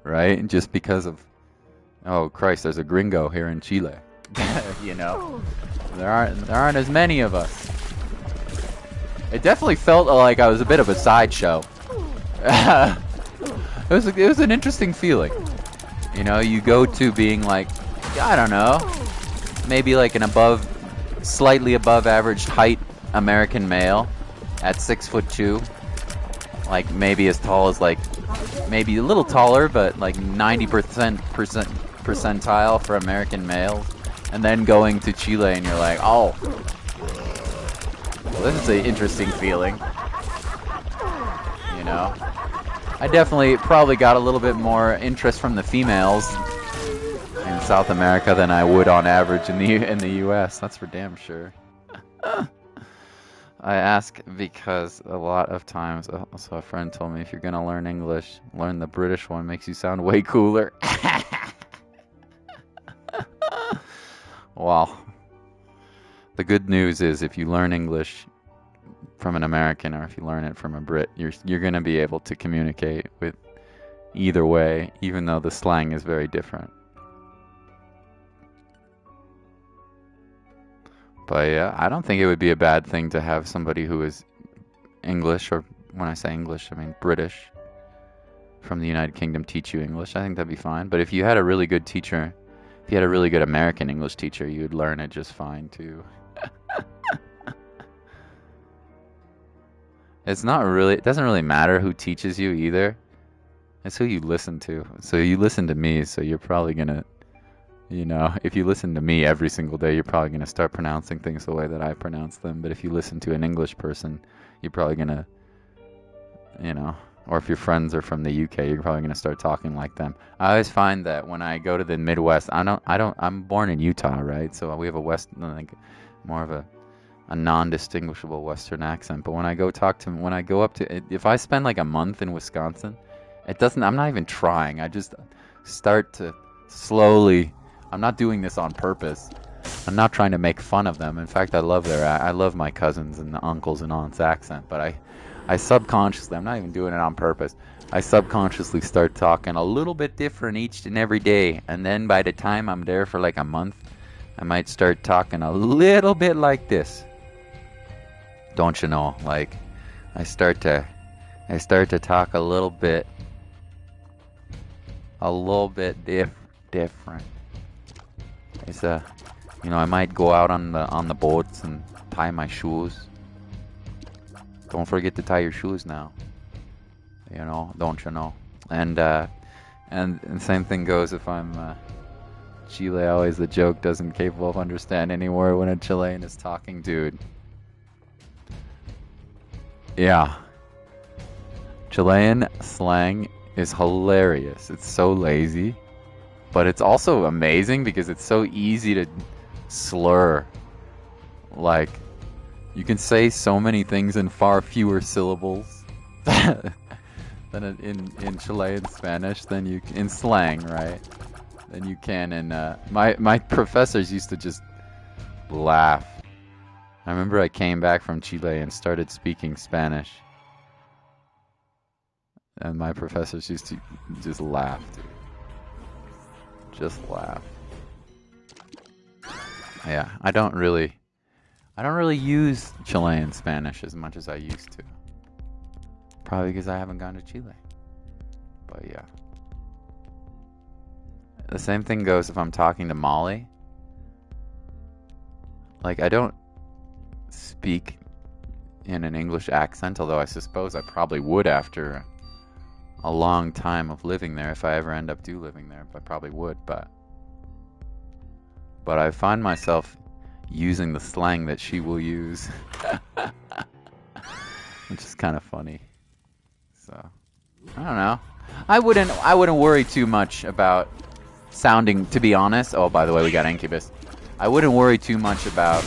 right? Just because of, oh Christ, there's a gringo here in Chile. You know, there aren't as many of us. It definitely felt like I was a bit of a sideshow. It was an interesting feeling. You know, you go to being like, I don't know, maybe like an slightly above average height American male at 6'2", like maybe as tall as like, maybe a little taller, but like 90% percentile for American males, and then going to Chile and you're like, oh, well, this is an interesting feeling. You know, I definitely probably got a little bit more interest from the females in South America than I would on average in the U.S. That's for damn sure. I ask because a lot of times, also a friend told me, if you're gonna learn English, learn the British one. Makes you sound way cooler. Well, the good news is if you learn English from an American or if you learn it from a Brit, you're gonna be able to communicate with either way, even though the slang is very different. But yeah, I don't think it would be a bad thing to have somebody who is English, or when I say English, I mean British, from the United Kingdom teach you English. I think that'd be fine. But if you had a really good teacher, if you had a really good American English teacher, you'd learn it just fine too. It doesn't really matter who teaches you either. It's who you listen to. So you listen to me, so you're probably gonna, you know, if you listen to me every single day, you're probably going to start pronouncing things the way that I pronounce them. But if you listen to an English person, you're probably going to, you know, or if your friends are from the UK, you're probably going to start talking like them. I always find that when I go to the Midwest, I'm born in Utah, right? So we have like more of a non-distinguishable Western accent. But when I go up to, if I spend like a month in Wisconsin, I'm not even trying. I just start to slowly, I'm not doing this on purpose. I'm not trying to make fun of them. In fact, I love my cousins and the uncles and aunts' accent, but I subconsciously, I'm not even doing it on purpose. I subconsciously start talking a little bit different each and every day, and then by the time I'm there for like a month, I might start talking a little bit like this. Don't you know? Like I start to talk a little bit different. It's you know, I might go out on the boats and tie my shoes. Don't forget to tie your shoes now. You know, don't you know? And same thing goes if I'm Chile. Always the joke doesn't capable of understand any word when a Chilean is talking, dude. Yeah. Chilean slang is hilarious. It's so lazy, but it's also amazing because it's so easy to slur. Like, you can say so many things in far fewer syllables than in Chilean Spanish than you in slang, right? Than you can in my professors used to just laugh. I remember I came back from Chile and started speaking Spanish, and my professors used to just laugh, dude. Just laugh. Yeah, I don't really use Chilean Spanish as much as I used to. Probably because I haven't gone to Chile. But yeah. The same thing goes if I'm talking to Molly. Like, I don't speak in an English accent, although I suppose I probably would after a long time of living there. If I ever end up living there, I probably would, but I find myself using the slang that she will use, which is kind of funny. So I don't know. I wouldn't worry too much about sounding, to be honest. Oh, by the way, we got Incubus. I wouldn't worry too much about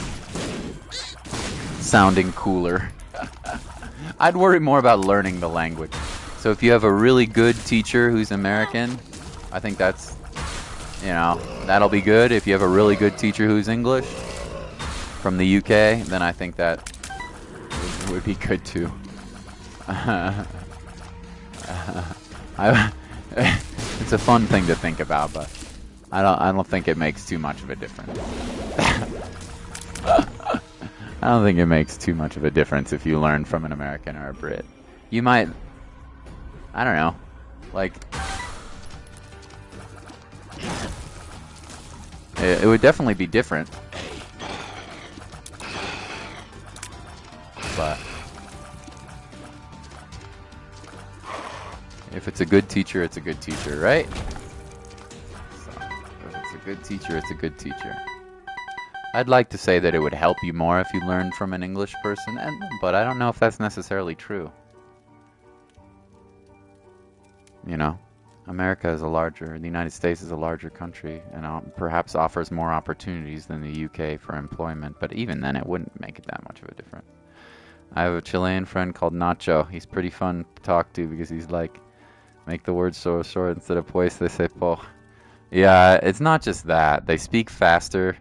sounding cooler. I'd worry more about learning the language. So if you have a really good teacher who's American, I think that's, you know, that'll be good. If you have a really good teacher who's English from the UK, then I think that would be good too. It's a fun thing to think about, but I don't think it makes too much of a difference. I don't think it makes too much of a difference if you learn from an American or a Brit. You might, I don't know, like, it would definitely be different. But if it's a good teacher, it's a good teacher, right? So, if it's a good teacher, it's a good teacher. I'd like to say that it would help you more if you learned from an English person, but I don't know if that's necessarily true. You know, the United States is a larger country and perhaps offers more opportunities than the UK for employment, but even then it wouldn't make it that much of a difference. I have a Chilean friend called Nacho. He's pretty fun to talk to because he's like, make the words so short instead of pues they say po. Yeah, it's not just that. They speak faster.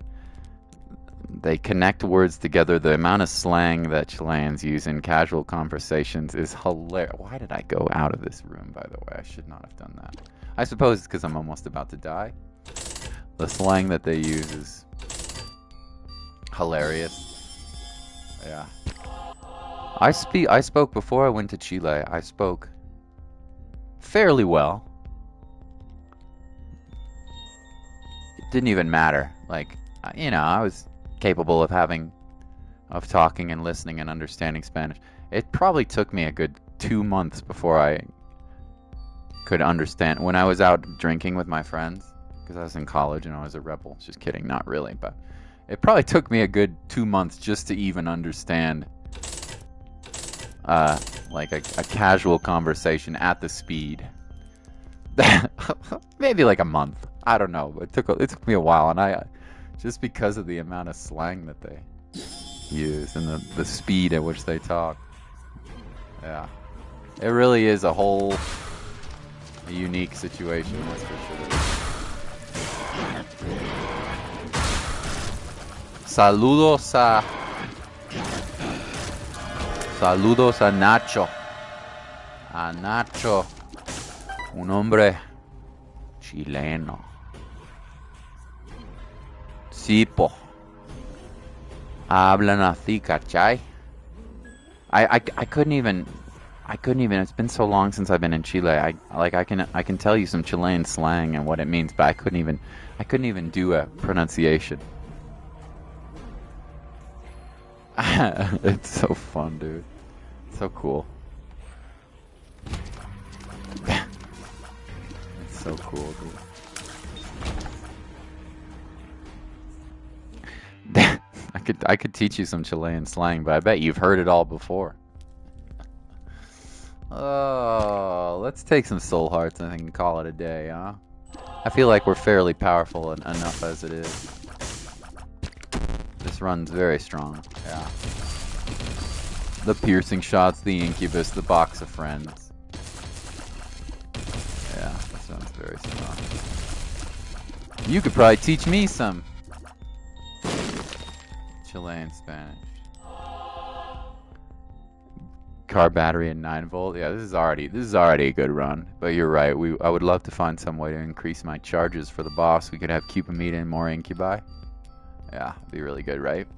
They connect words together. The amount of slang that Chileans use in casual conversations is hilarious. Why did I go out of this room, by the way? I should not have done that. I suppose it's because I'm almost about to die. The slang that they use is hilarious. Yeah. I spoke before I went to Chile. I spoke fairly well. It didn't even matter. Like, you know, I was capable of talking and listening and understanding Spanish. It probably took me a good 2 months before I could understand. When I was out drinking with my friends, because I was in college and I was a rebel. Just kidding, not really. But it probably took me a good 2 months just to even understand like a casual conversation at the speed. Maybe like a month. I don't know. It took me a while, and just because of the amount of slang that they use and the speed at which they talk. Yeah. It really is a unique situation, that's for sure. Saludos a Nacho. A Nacho. Un hombre chileno. Sí, po. Hablan así, ¿cachai? I couldn't even, it's been so long since I've been in Chile. I can tell you some Chilean slang and what it means, but I couldn't even do a pronunciation. It's so fun, dude. So cool. It's so cool, dude. I could teach you some Chilean slang, but I bet you've heard it all before. Oh, let's take some soul hearts and call it a day, huh? I feel like we're fairly powerful enough as it is. This run's very strong. Yeah. The piercing shots, the incubus, the box of friends. Yeah, this one's very strong. You could probably teach me some Chilean Spanish. Car battery and 9-volt. Yeah, this is already a good run. But you're right. I would love to find some way to increase my charges for the boss. We could have Cupamida and more incubi. Yeah, it'd be really good, right?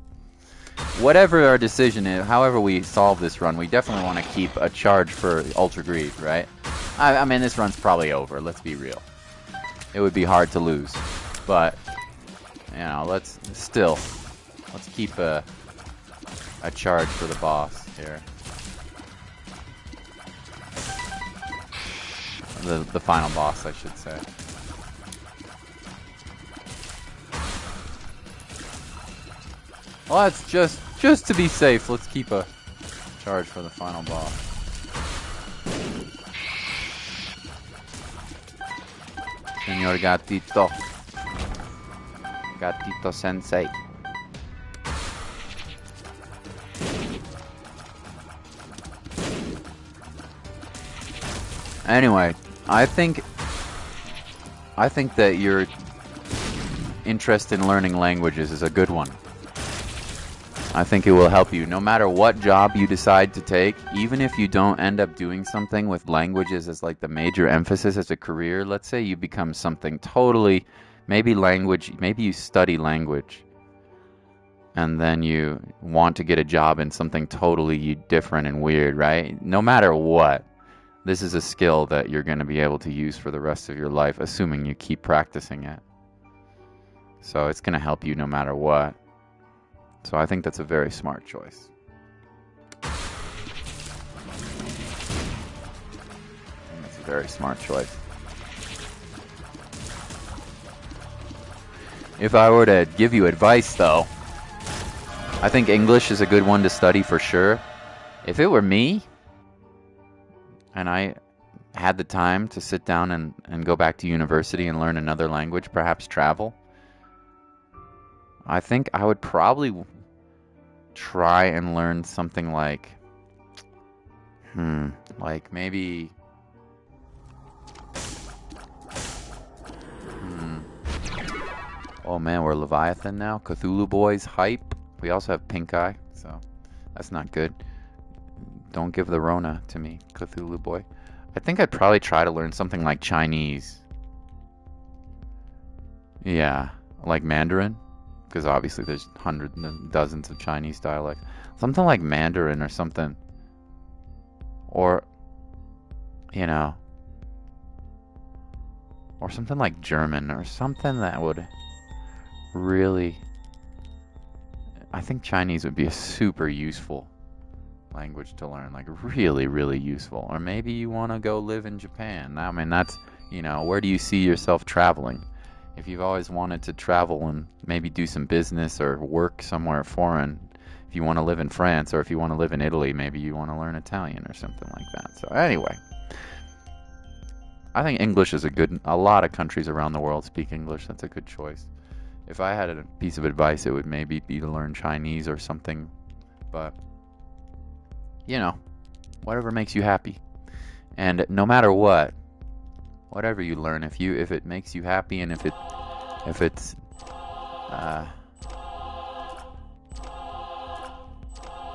Whatever our decision is, however we solve this run, we definitely want to keep a charge for Ultra Greed, right? I mean, this run's probably over. Let's be real. It would be hard to lose, but you know, let's keep a charge for the boss here. The final boss, I should say. Well, that's just to be safe. Let's keep a charge for the final boss. Señor Gatito. Gatito Sensei. Anyway, I think that your interest in learning languages is a good one. I think it will help you no matter what job you decide to take, even if you don't end up doing something with languages as like the major emphasis as a career. Let's say you become something totally, maybe language, maybe you study language and then you want to get a job in something totally different and weird, right? No matter what, this is a skill that you're going to be able to use for the rest of your life, assuming you keep practicing it. So it's going to help you no matter what. So I think that's a very smart choice. That's a very smart choice. If I were to give you advice, though, I think English is a good one to study for sure. If it were me, and I had the time to sit down and go back to university and learn another language, perhaps travel, I think I would probably try and learn something like maybe oh man, we're Leviathan now. Cthulhu Boys hype. We also have Pink Eye, so that's not good. Don't give the Rona to me, Cthulhu Boy. I think I'd probably try to learn something like Chinese. Yeah, like Mandarin, because obviously there's hundreds and dozens of Chinese dialects. Something like Mandarin or something. Or, you know, or something like German or something that would really... I think Chinese would be a super useful language to learn, like really, really useful. Or maybe you want to go live in Japan. I mean, that's, you know, where do you see yourself traveling? If you've always wanted to travel and maybe do some business or work somewhere foreign, if you want to live in France or if you want to live in Italy, maybe you want to learn Italian or something like that. So anyway, I think English is a lot of countries around the world speak English. That's a good choice. If I had a piece of advice, it would maybe be to learn Chinese or something. But, you know, whatever makes you happy. And no matter what, whatever you learn, if it makes you happy and if it's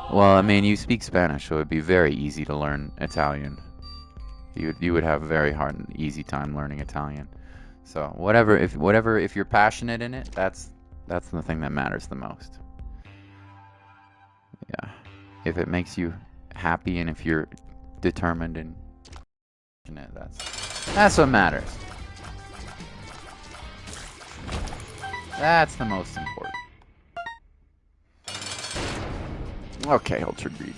well, I mean, you speak Spanish, so it'd be very easy to learn Italian. You would have a very hard and easy time learning Italian. So if you're passionate in it, that's the thing that matters the most. Yeah. If it makes you happy and if you're determined and passionate, that's what matters. That's the most important. Okay, Ultra Greed.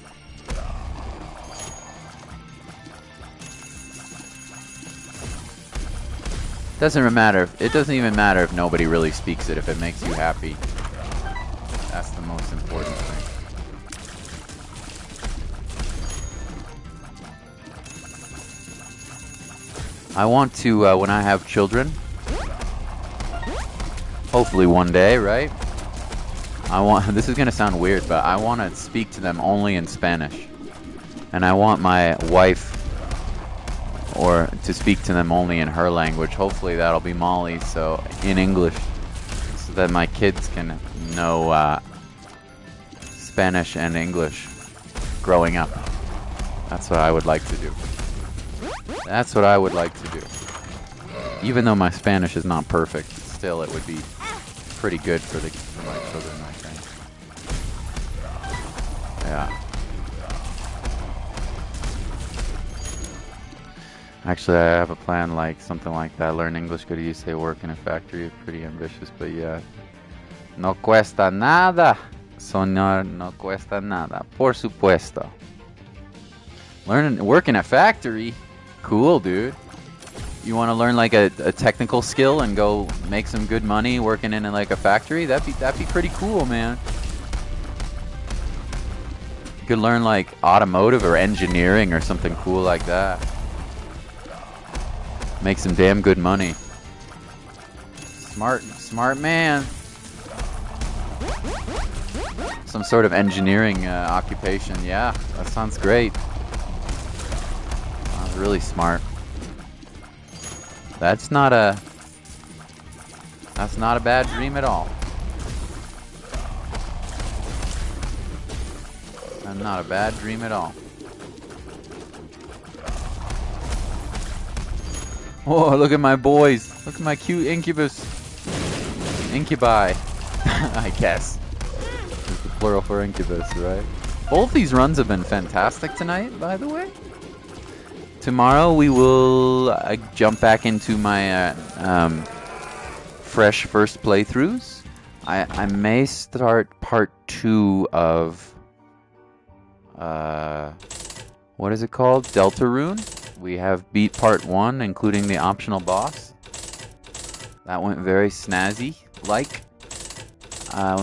Doesn't matter. It doesn't even matter if nobody really speaks it. If it makes you happy, that's the most important thing. I want to, when I have children, hopefully one day, right? This is gonna sound weird, but I want to speak to them only in Spanish. And I want my wife or to speak to them only in her language. Hopefully that'll be Molly, so in English, so that my kids can know Spanish and English growing up. That's what I would like to do. That's what I would like to do. Even though my Spanish is not perfect, still it would be pretty good for my children, I think. Yeah. Actually, I have a plan like something like that. Learn English, go to USA, work in a factory. Pretty ambitious, but yeah. No cuesta nada. Soñar no cuesta nada. Por supuesto. Work in a factory? Cool, dude. You want to learn like a technical skill and go make some good money working in like a factory? That'd be pretty cool, man. You could learn like automotive or engineering or something cool like that. Make some damn good money. Smart man. Some sort of engineering occupation. Yeah, that sounds great. Sounds really smart. That's not a bad dream at all. Not a bad dream at all. Oh, look at my boys. Look at my cute incubus. Incubi. I guess. It's the plural for incubus, right? Both these runs have been fantastic tonight, by the way. Tomorrow we will jump back into my fresh first playthroughs. I may start part 2 of what is it called? Deltarune. We have beat part 1, including the optional boss. That went very snazzy. We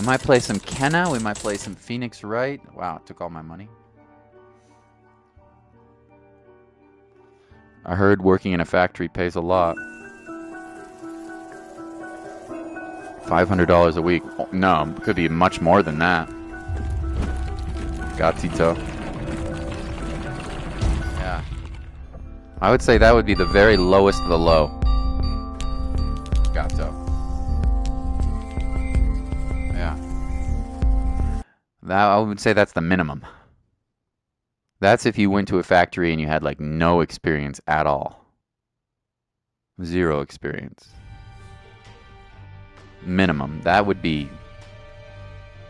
might play some Kenna. We might play some Phoenix Wright. Wow, it took all my money. I heard working in a factory pays a lot. $500 a week. Oh, no, it could be much more than that. Gatito. Yeah. I would say that would be the very lowest of the low. Gato. Yeah. I would say that's the minimum. That's if you went to a factory and you had like no experience at all. Zero experience. Minimum. That would be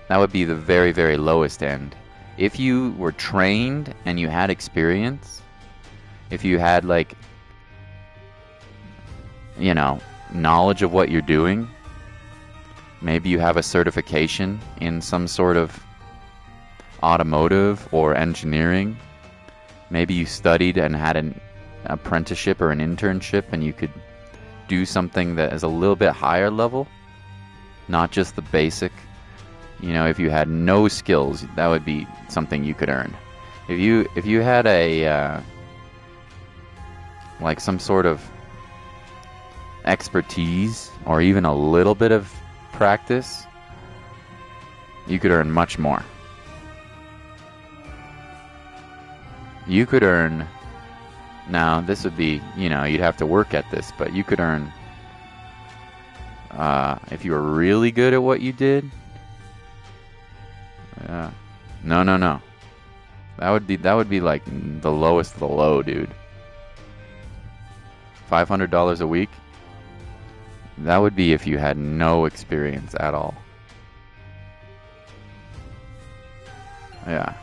the very, very lowest end. If you were trained and you had experience, if you had like, you know, knowledge of what you're doing, maybe you have a certification in some sort of automotive or engineering, maybe you studied and had an apprenticeship or an internship and you could do something that is a little bit higher level, not just the basic. You know, if you had no skills, that would be something you could earn. If you had a like some sort of expertise or even a little bit of practice, you could earn much more. You could earn, now this would be, you know, you'd have to work at this, but you could earn, if you were really good at what you did, no. That would be like the lowest of the low, dude. $500 a week? That would be if you had no experience at all. Yeah.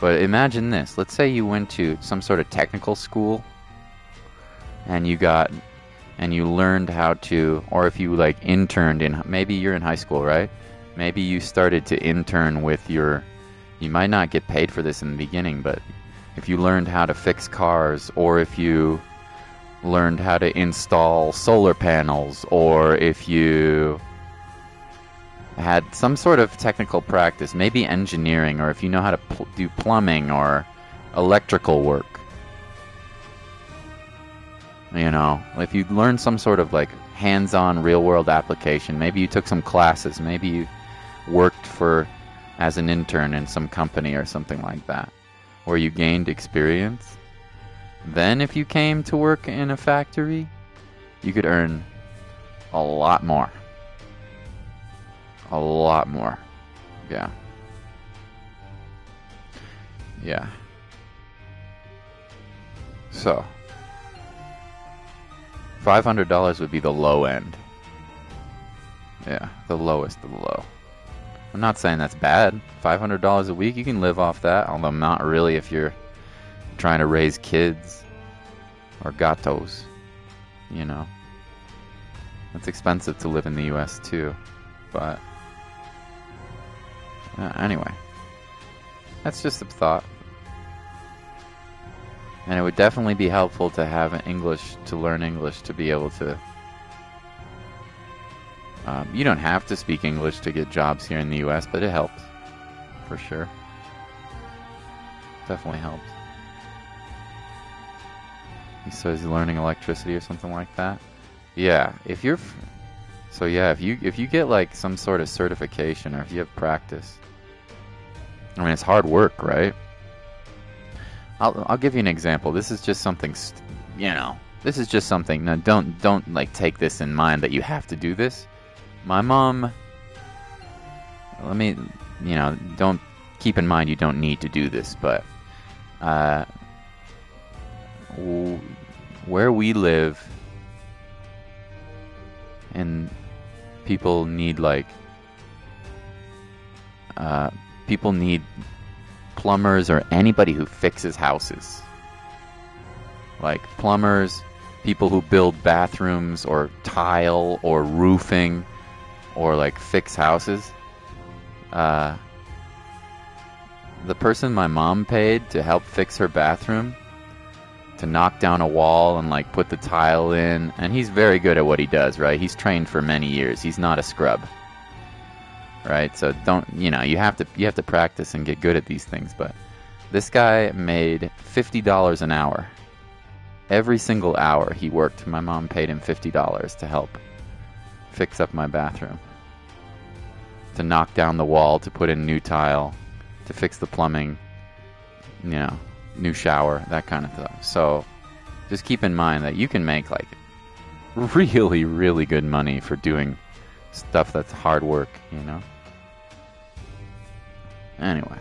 But imagine this. Let's say you went to some sort of technical school and you learned how to, or if you like interned in, maybe you're in high school, right? Maybe you started to intern with you might not get paid for this in the beginning, but if you learned how to fix cars, or if you learned how to install solar panels, or if you had some sort of technical practice, maybe engineering, or if you know how to do plumbing or electrical work, you know, if you learned some sort of like hands-on real-world application, maybe you took some classes, maybe you worked as an intern in some company or something like that, where you gained experience. Then if you came to work in a factory, you could earn a lot more. A lot more. Yeah. Yeah. So, $500 would be the low end. Yeah, the lowest of the low. I'm not saying that's bad. $500 a week, you can live off that, although not really if you're trying to raise kids or gatos, you know. It's expensive to live in the US too, but anyway, that's just a thought. And it would definitely be helpful to have to learn English to be able to. You don't have to speak English to get jobs here in the US, but it helps, for sure. Definitely helps. He says he's learning electricity or something like that. Yeah, if you get like some sort of certification, or if you have practice, I mean, it's hard work, right? I'll give you an example. This is just something, this is just something. Now, don't like take this in mind that you have to do this. My mom, don't keep in mind you don't need to do this, but where we live, and people need people need plumbers or anybody who fixes houses. Like plumbers, people who build bathrooms or tile or roofing or like fix houses. The person my mom paid to help fix her bathroom, to knock down a wall and like put the tile in, and he's very good at what he does, right? He's trained for many years. He's not a scrub. Right? So you have to practice and get good at these things, but this guy made $50 an hour. Every single hour he worked, my mom paid him $50 to help fix up my bathroom. To knock down the wall, to put in new tile, to fix the plumbing, new shower, that kind of stuff. So just keep in mind that you can make like really, really good money for doing stuff that's hard work, Anyway.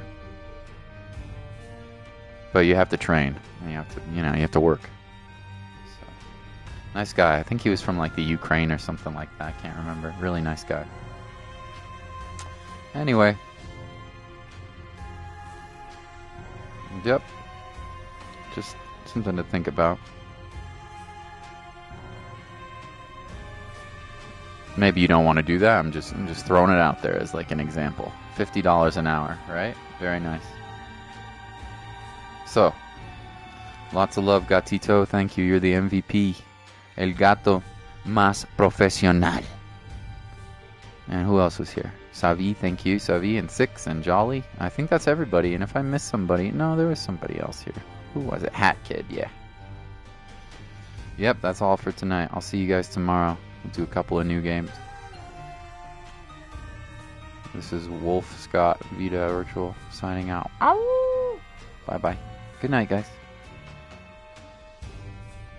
But you have to train. You have to work. So, nice guy. I think he was from like the Ukraine or something like that. I can't remember. Really nice guy. Anyway. Yep. Just something to think about. Maybe you don't want to do that. I'm just throwing it out there as like an example. $50 an hour, right? Very nice. So, lots of love, Gatito. Thank you. You're the MVP. El gato más profesional. And who else was here? Savi, thank you. Savi and Six and Jolly. I think that's everybody. And if I missed somebody, no, there was somebody else here. Who was it? Hat Kid, yeah. Yep, that's all for tonight. I'll see you guys tomorrow. We'll do a couple of new games. This is Wolf Scott Vita Virtual signing out. Bye bye. Good night, guys.